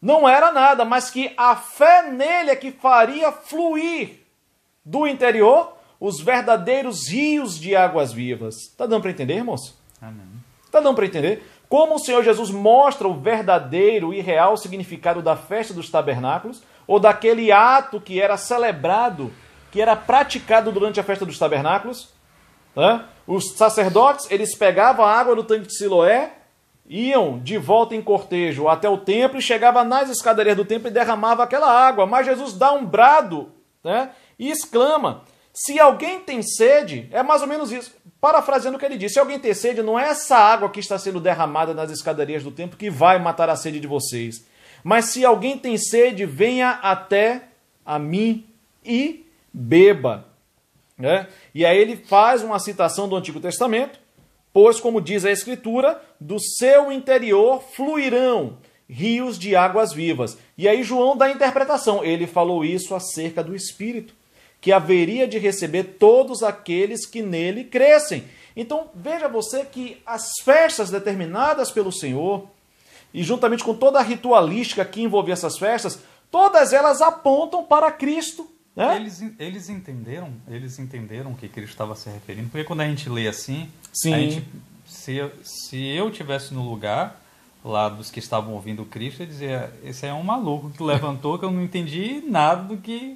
não era nada, mas que a fé nele é que faria fluir do interior os verdadeiros rios de águas vivas. Está dando para entender, irmãos? Amém. Está dando para entender? Como o Senhor Jesus mostra o verdadeiro e real significado da festa dos tabernáculos, ou daquele ato que era celebrado, que era praticado durante a festa dos tabernáculos. Né? Os sacerdotes, eles pegavam a água do tanque de Siloé, iam de volta em cortejo até o templo e chegavam nas escadarias do templo e derramava aquela água. Mas Jesus dá um brado, né? E exclama: se alguém tem sede, é mais ou menos isso. Parafraseando o que ele disse, se alguém tem sede, não é essa água que está sendo derramada nas escadarias do templo que vai matar a sede de vocês. Mas se alguém tem sede, venha até a mim e beba. Né? E aí ele faz uma citação do Antigo Testamento, pois, como diz a Escritura, do seu interior fluirão rios de águas vivas. E aí João dá a interpretação. Ele falou isso acerca do Espírito, que haveria de receber todos aqueles que nele crescem. Então, veja você que as festas determinadas pelo Senhor, e juntamente com toda a ritualística que envolvia essas festas, todas elas apontam para Cristo. Né? Eles entenderam o que Cristo estava se referindo, porque quando a gente lê assim, Sim. A gente, se eu tivesse no lugar lá dos que estavam ouvindo Cristo, eu dizia, esse é um maluco que levantou, que eu não entendi nada do que...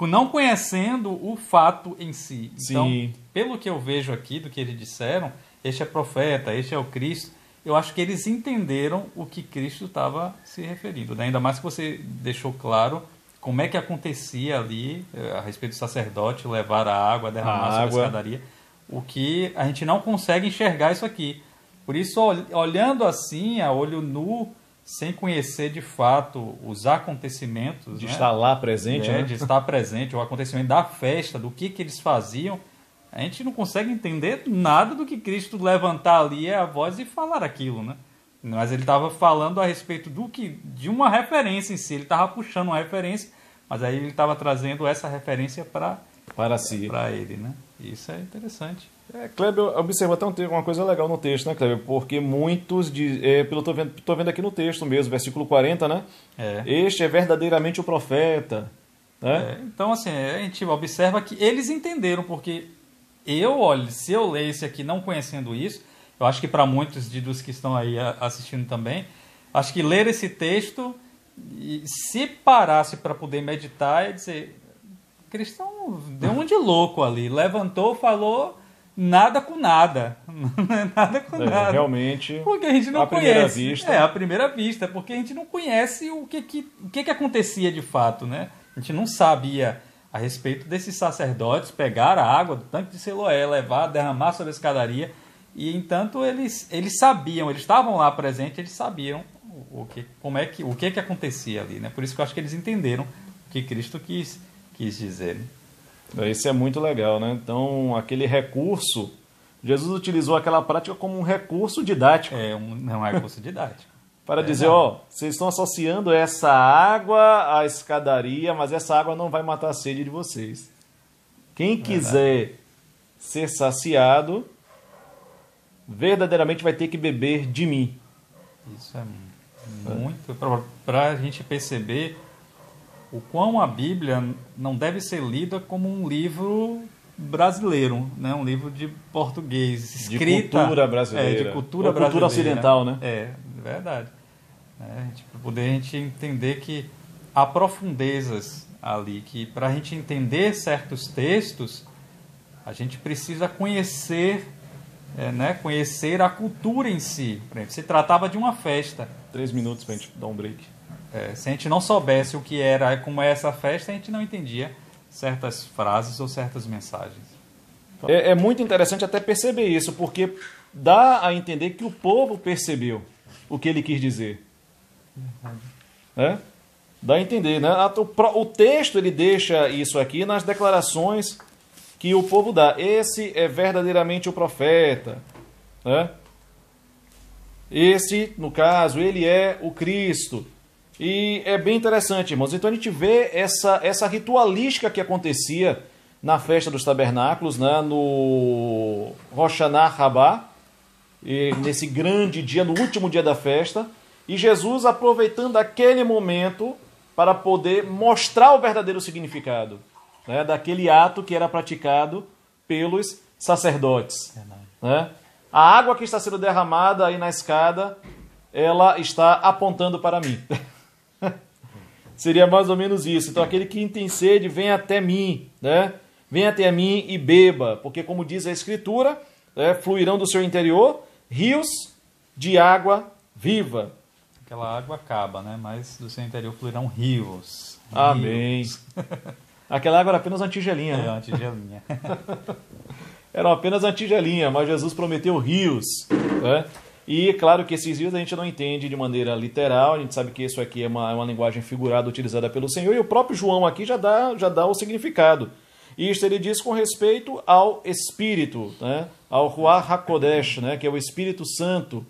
não conhecendo o fato em si. Então, Sim. pelo que eu vejo aqui, do que eles disseram, este é profeta, este é o Cristo, eu acho que eles entenderam o que Cristo estava se referindo. Né? Ainda mais que você deixou claro como é que acontecia ali, a respeito do sacerdote, levar a água, derramar sobre a escadaria, o que a gente não consegue enxergar isso aqui. Por isso, olhando assim, a olho nu, sem conhecer de fato os acontecimentos, De né? estar lá presente, né? De estar presente, o acontecimento da festa, do que eles faziam, a gente não consegue entender nada do que Cristo levantar ali a voz e falar aquilo, né? Mas ele estava falando a respeito de uma referência em si, ele estava puxando uma referência, mas aí ele estava trazendo essa referência para si. Para ele, né? Isso é interessante. Kleber observa até uma coisa legal no texto, né, Kleber? Porque muitos tô vendo aqui no texto mesmo, versículo 40, né? Este é verdadeiramente o profeta. Né? Então, assim, a gente observa que eles entenderam, porque se eu ler esse aqui não conhecendo isso, eu acho que para muitos dos que estão aí assistindo também, acho que ler esse texto, e se parasse para poder meditar e dizer, cristão deu um de louco ali, levantou, falou nada com nada. Nada com nada. Realmente, porque a gente não à conhece. Primeira vista. À primeira vista, porque a gente não conhece o que acontecia de fato, né? A gente não sabia a respeito desses sacerdotes pegar a água do tanque de Siloé, levar, derramar sobre a escadaria, e entanto eles sabiam, eles estavam lá presentes, eles sabiam o que acontecia ali, né? Por isso que eu acho que eles entenderam o que Cristo quis dizer. Isso é muito legal, né? Então, aquele recurso, Jesus utilizou aquela prática como um recurso didático. É um recurso didático. Para dizer, vocês estão associando essa água à escadaria, mas essa água não vai matar a sede de vocês. Quem quiser ser saciado, verdadeiramente vai ter que beber de mim. Isso é muito para a gente perceber o quão a Bíblia não deve ser lida como um livro brasileiro, né? Um livro de português, escrita de cultura brasileira, de cultura ou brasileira, cultura ocidental, né? Verdade. Para poder a gente entender que há profundezas ali, que para a gente entender certos textos, a gente precisa conhecer, conhecer a cultura em si. Por exemplo, se tratava de uma festa. 3 minutos para a gente dar um break. Se a gente não soubesse o que era, como é essa festa, a gente não entendia certas frases ou certas mensagens. É muito interessante até perceber isso, porque dá a entender que o povo percebeu o que ele quis dizer. Dá a entender, né? O texto ele deixa isso aqui nas declarações que o povo dá. Esse é verdadeiramente o profeta. Né? Esse, no caso, ele é o Cristo. E é bem interessante, irmãos. Então a gente vê essa ritualística que acontecia na festa dos tabernáculos, né? No Rosh Hashanah Rabbah, nesse grande dia, no último dia da festa. E Jesus aproveitando aquele momento para poder mostrar o verdadeiro significado, né, daquele ato que era praticado pelos sacerdotes. Né? A água que está sendo derramada aí na escada, ela está apontando para mim. Seria mais ou menos isso. Então, aquele que tem sede, vem até mim. Né? Vem até mim e beba. Porque, como diz a Escritura, fluirão do seu interior rios de água viva. Aquela água acaba, né? Mas do seu interior fluirão rios. Amém. Aquela água era apenas uma tigelinha. Uma tigelinha. Era apenas uma tigelinha, mas Jesus prometeu rios. Né? E claro que esses rios a gente não entende de maneira literal, a gente sabe que isso aqui é uma linguagem figurada utilizada pelo Senhor, e o próprio João aqui já dá o significado. Isto ele diz com respeito ao Espírito, né? Ao Ruach HaKodesh, né? Que é o Espírito Santo.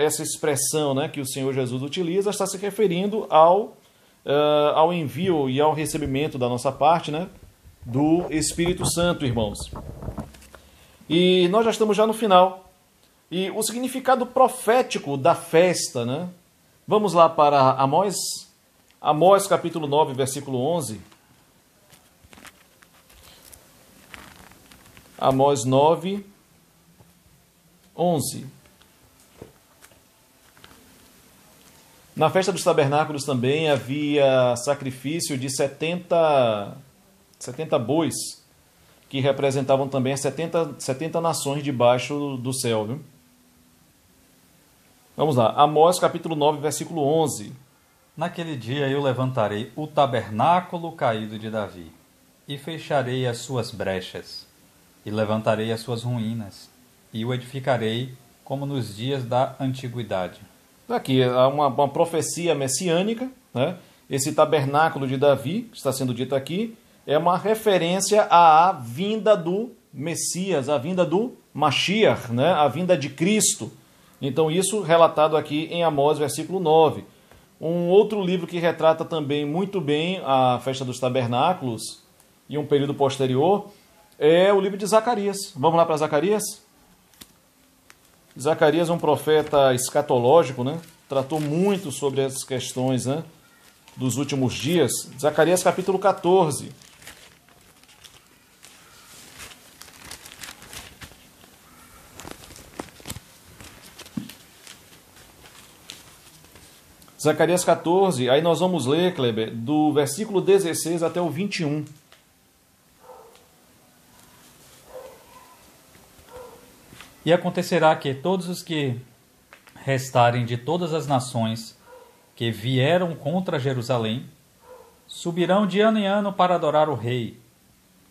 Essa expressão, né, que o Senhor Jesus utiliza está se referindo ao envio e ao recebimento da nossa parte, né, do Espírito Santo, irmãos. E nós já estamos no final. E o significado profético da festa, né? Vamos lá para Amós. Amós capítulo 9, versículo 11. Amós 9, 11. Na festa dos tabernáculos também havia sacrifício de 70 bois, que representavam também as 70 nações debaixo do céu. Viu? Vamos lá, Amós capítulo 9, versículo 11. Naquele dia eu levantarei o tabernáculo caído de Davi, e fecharei as suas brechas, e levantarei as suas ruínas, e o edificarei como nos dias da antiguidade. Aqui há uma profecia messiânica, né? Esse tabernáculo de Davi, que está sendo dito aqui, é uma referência à vinda do Messias, à vinda do Mashiach, né? A vinda de Cristo. Então isso relatado aqui em Amós, versículo 9. Um outro livro que retrata também muito bem a festa dos tabernáculos e um período posterior é o livro de Zacarias. Vamos lá para Zacarias? Zacarias é um profeta escatológico, né? Tratou muito sobre essas questões, né, dos últimos dias. Zacarias capítulo 14. Zacarias 14, aí nós vamos ler, Kleber, do versículo 16 até o 21. E acontecerá que todos os que restarem de todas as nações que vieram contra Jerusalém subirão de ano em ano para adorar o Rei,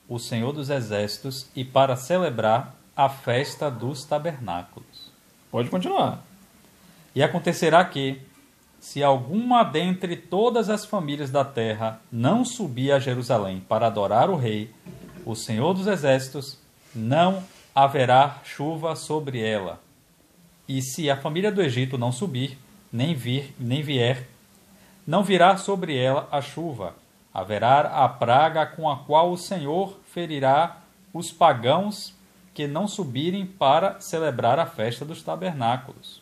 o Senhor dos Exércitos, e para celebrar a festa dos tabernáculos. Pode continuar. E acontecerá que, se alguma dentre todas as famílias da terra não subir a Jerusalém para adorar o Rei, o Senhor dos Exércitos, não haverá chuva sobre ela. E se a família do Egito não subir, nem vier, não virá sobre ela a chuva. Haverá a praga com a qual o Senhor ferirá os pagãos que não subirem para celebrar a festa dos tabernáculos.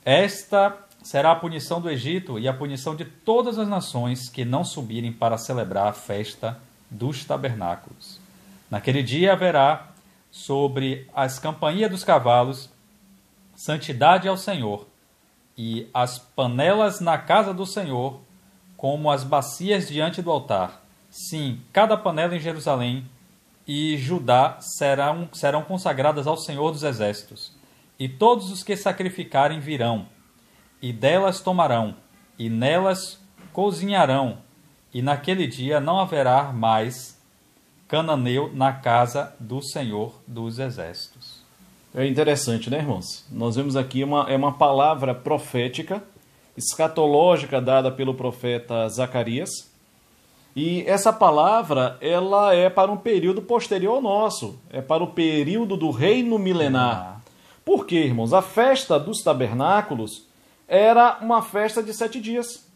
Esta será a punição do Egito e a punição de todas as nações que não subirem para celebrar a festa dos tabernáculos. Naquele dia haverá sobre as campanhas dos cavalos santidade ao Senhor, e as panelas na casa do Senhor, como as bacias diante do altar. Sim, cada panela em Jerusalém e Judá serão consagradas ao Senhor dos Exércitos. E todos os que sacrificarem virão, e delas tomarão, e nelas cozinharão. E naquele dia não haverá mais cananeu na casa do Senhor dos Exércitos. É interessante, né, irmãos? Nós vemos aqui uma palavra profética, escatológica, dada pelo profeta Zacarias. E essa palavra, ela é para um período posterior ao nosso. É para o período do reino milenar. Por quê, irmãos? A festa dos tabernáculos era uma festa de 7 dias.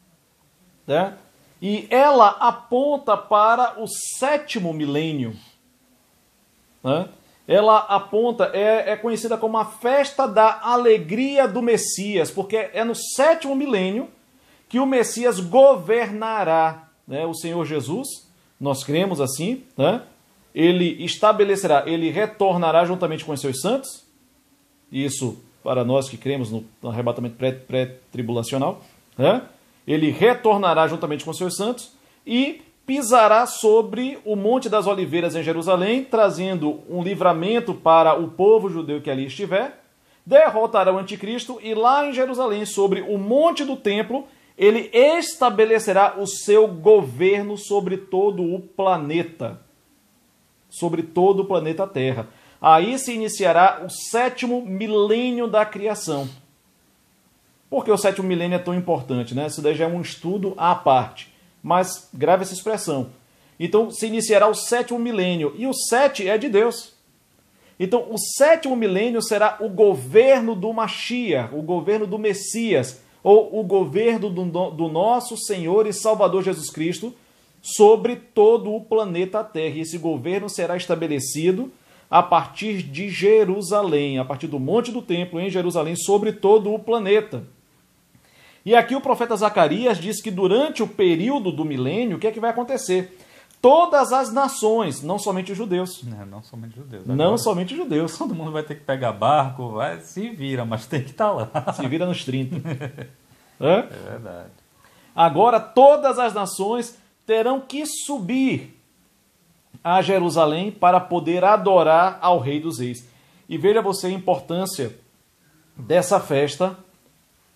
Né? E ela aponta para o 7º milênio. Né? Ela aponta, é conhecida como a festa da alegria do Messias, porque é no 7º milênio que o Messias governará, né? O Senhor Jesus, nós cremos assim, né? Ele estabelecerá, ele retornará juntamente com os seus santos, isso para nós que cremos no arrebatamento pré-tribulacional, né? Ele retornará juntamente com os seus santos e pisará sobre o Monte das Oliveiras em Jerusalém, trazendo um livramento para o povo judeu que ali estiver, derrotará o anticristo e lá em Jerusalém, sobre o monte do templo, ele estabelecerá o seu governo sobre todo o planeta. Sobre todo o planeta Terra. Aí se iniciará o 7º milênio da criação. Por que o 7º milênio é tão importante, né? Isso daí já é um estudo à parte. Mas grave essa expressão. Então se iniciará o 7º milênio. E o 7 é de Deus. Então o 7º milênio será o governo do Mashiach, o governo do Messias, ou o governo do nosso Senhor e Salvador Jesus Cristo sobre todo o planeta Terra. E esse governo será estabelecido a partir de Jerusalém, a partir do Monte do Templo em Jerusalém, sobre todo o planeta. E aqui o profeta Zacarias diz que durante o período do milênio, o que é que vai acontecer? Todas as nações, não somente os judeus. Não somente os judeus. Não somente os judeus. Todo mundo vai ter que pegar barco, se vira, mas tem que estar lá. Se vira nos 30. É verdade. Agora todas as nações terão que subir a Jerusalém para poder adorar ao Rei dos Reis. E veja você a importância dessa festa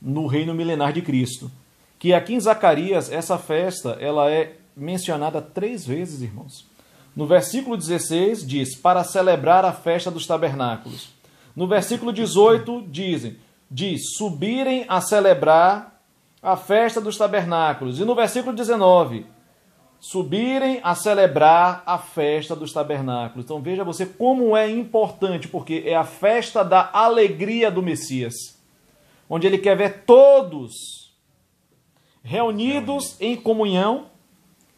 no reino milenar de Cristo. Que aqui em Zacarias, essa festa, ela é mencionada 3 vezes, irmãos. No versículo 16 diz, para celebrar a festa dos tabernáculos. No versículo 18 diz, subirem a celebrar a festa dos tabernáculos. E no versículo 19, subirem a celebrar a festa dos tabernáculos. Então veja você como é importante, porque é a festa da alegria do Messias, onde ele quer ver todos reunidos em comunhão,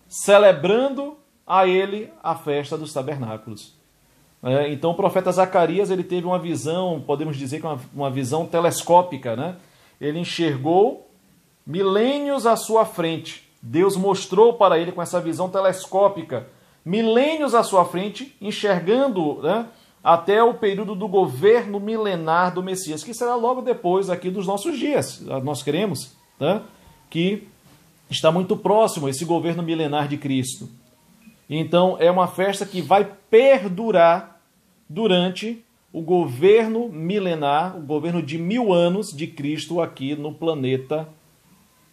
celebrando a ele a festa dos tabernáculos. Então o profeta Zacarias ele teve uma visão, podemos dizer que uma visão telescópica, né? Ele enxergou milênios à sua frente. Deus mostrou para ele com essa visão telescópica milênios à sua frente, enxergando, né, até o período do governo milenar do Messias, que será logo depois aqui dos nossos dias. Nós queremos, né, que está muito próximo esse governo milenar de Cristo. Então é uma festa que vai perdurar durante o governo milenar, o governo de 1000 anos de Cristo aqui no planeta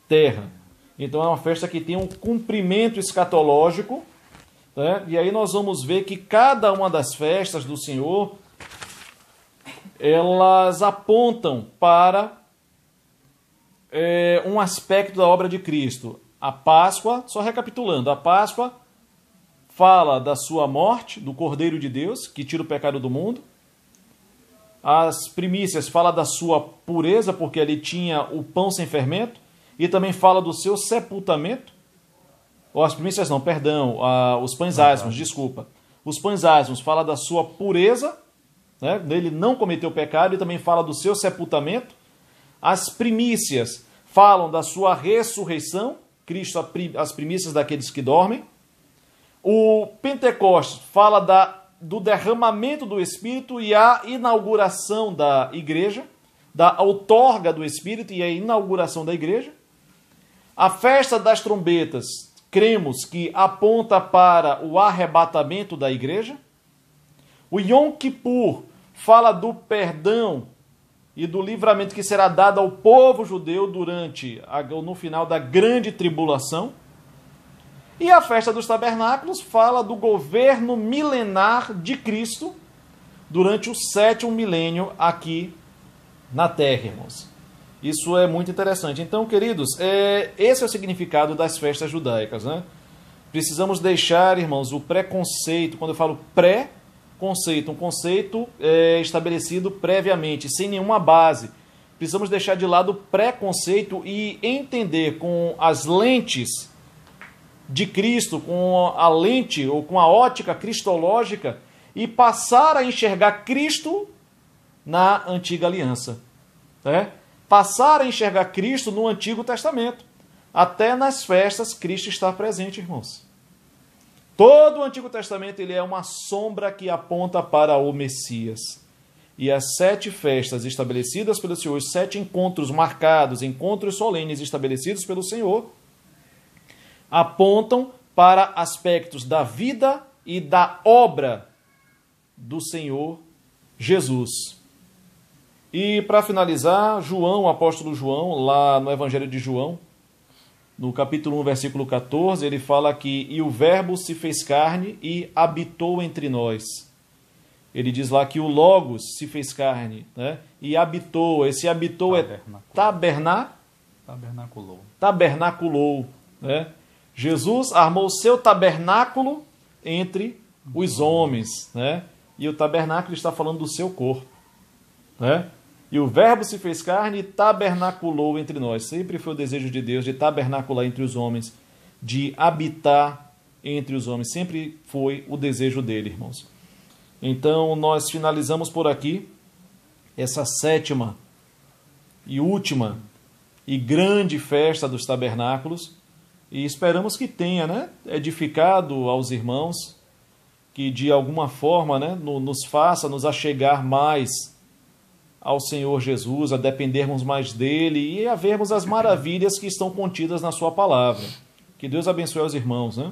Terra. Então é uma festa que tem um cumprimento escatológico, né? E aí nós vamos ver que cada uma das festas do Senhor, elas apontam para um aspecto da obra de Cristo. A Páscoa, só recapitulando, a Páscoa fala da sua morte, do Cordeiro de Deus, que tira o pecado do mundo. As primícias fala da sua pureza, porque ali tinha o pão sem fermento, e também fala do seu sepultamento. Ou as primícias não, perdão, os pães asmos, desculpa. Os pães asmos fala da sua pureza, né? Ele não cometeu pecado, e também fala do seu sepultamento. As primícias falam da sua ressurreição, Cristo as primícias daqueles que dormem. O Pentecostes fala do derramamento do Espírito e a inauguração da igreja, da outorga do Espírito e a inauguração da igreja. A festa das trombetas, cremos que aponta para o arrebatamento da igreja. O Yom Kippur fala do perdão e do livramento que será dado ao povo judeu no final da grande tribulação. E a festa dos tabernáculos fala do governo milenar de Cristo durante o 7º milênio aqui na Terra, irmãos. Isso é muito interessante. Então, queridos, esse é o significado das festas judaicas, né? Precisamos deixar, irmãos, o preconceito. Quando eu falo pré-conceito, um conceito estabelecido previamente, sem nenhuma base. Precisamos deixar de lado o preconceito e entender com as lentes de Cristo, com a lente ou com a ótica cristológica, e passar a enxergar Cristo na antiga aliança. Passar a enxergar Cristo no Antigo Testamento. Até nas festas Cristo está presente, irmãos. Todo o Antigo Testamento ele é uma sombra que aponta para o Messias. E as 7 festas estabelecidas pelo Senhor, os 7 encontros marcados, encontros solenes estabelecidos pelo Senhor, apontam para aspectos da vida e da obra do Senhor Jesus. E para finalizar, João, o apóstolo João, lá no Evangelho de João, no capítulo 1, versículo 14, ele fala que e o verbo se fez carne e habitou entre nós. Ele diz lá que o Logos se fez carne, né? E habitou. Esse habitou tabernaculou, né? Jesus armou o seu tabernáculo entre os homens, né? E o tabernáculo está falando do seu corpo, né? E o verbo se fez carne e tabernaculou entre nós. Sempre foi o desejo de Deus de tabernacular entre os homens, de habitar entre os homens. Sempre foi o desejo dele, irmãos. Então, nós finalizamos por aqui essa 7ª e última e grande festa dos tabernáculos. E esperamos que tenha, né, edificado aos irmãos, que de alguma forma, né, nos faça nos achegar mais ao Senhor Jesus, a dependermos mais dele e a vermos as maravilhas que estão contidas na sua palavra. Que Deus abençoe os irmãos, né?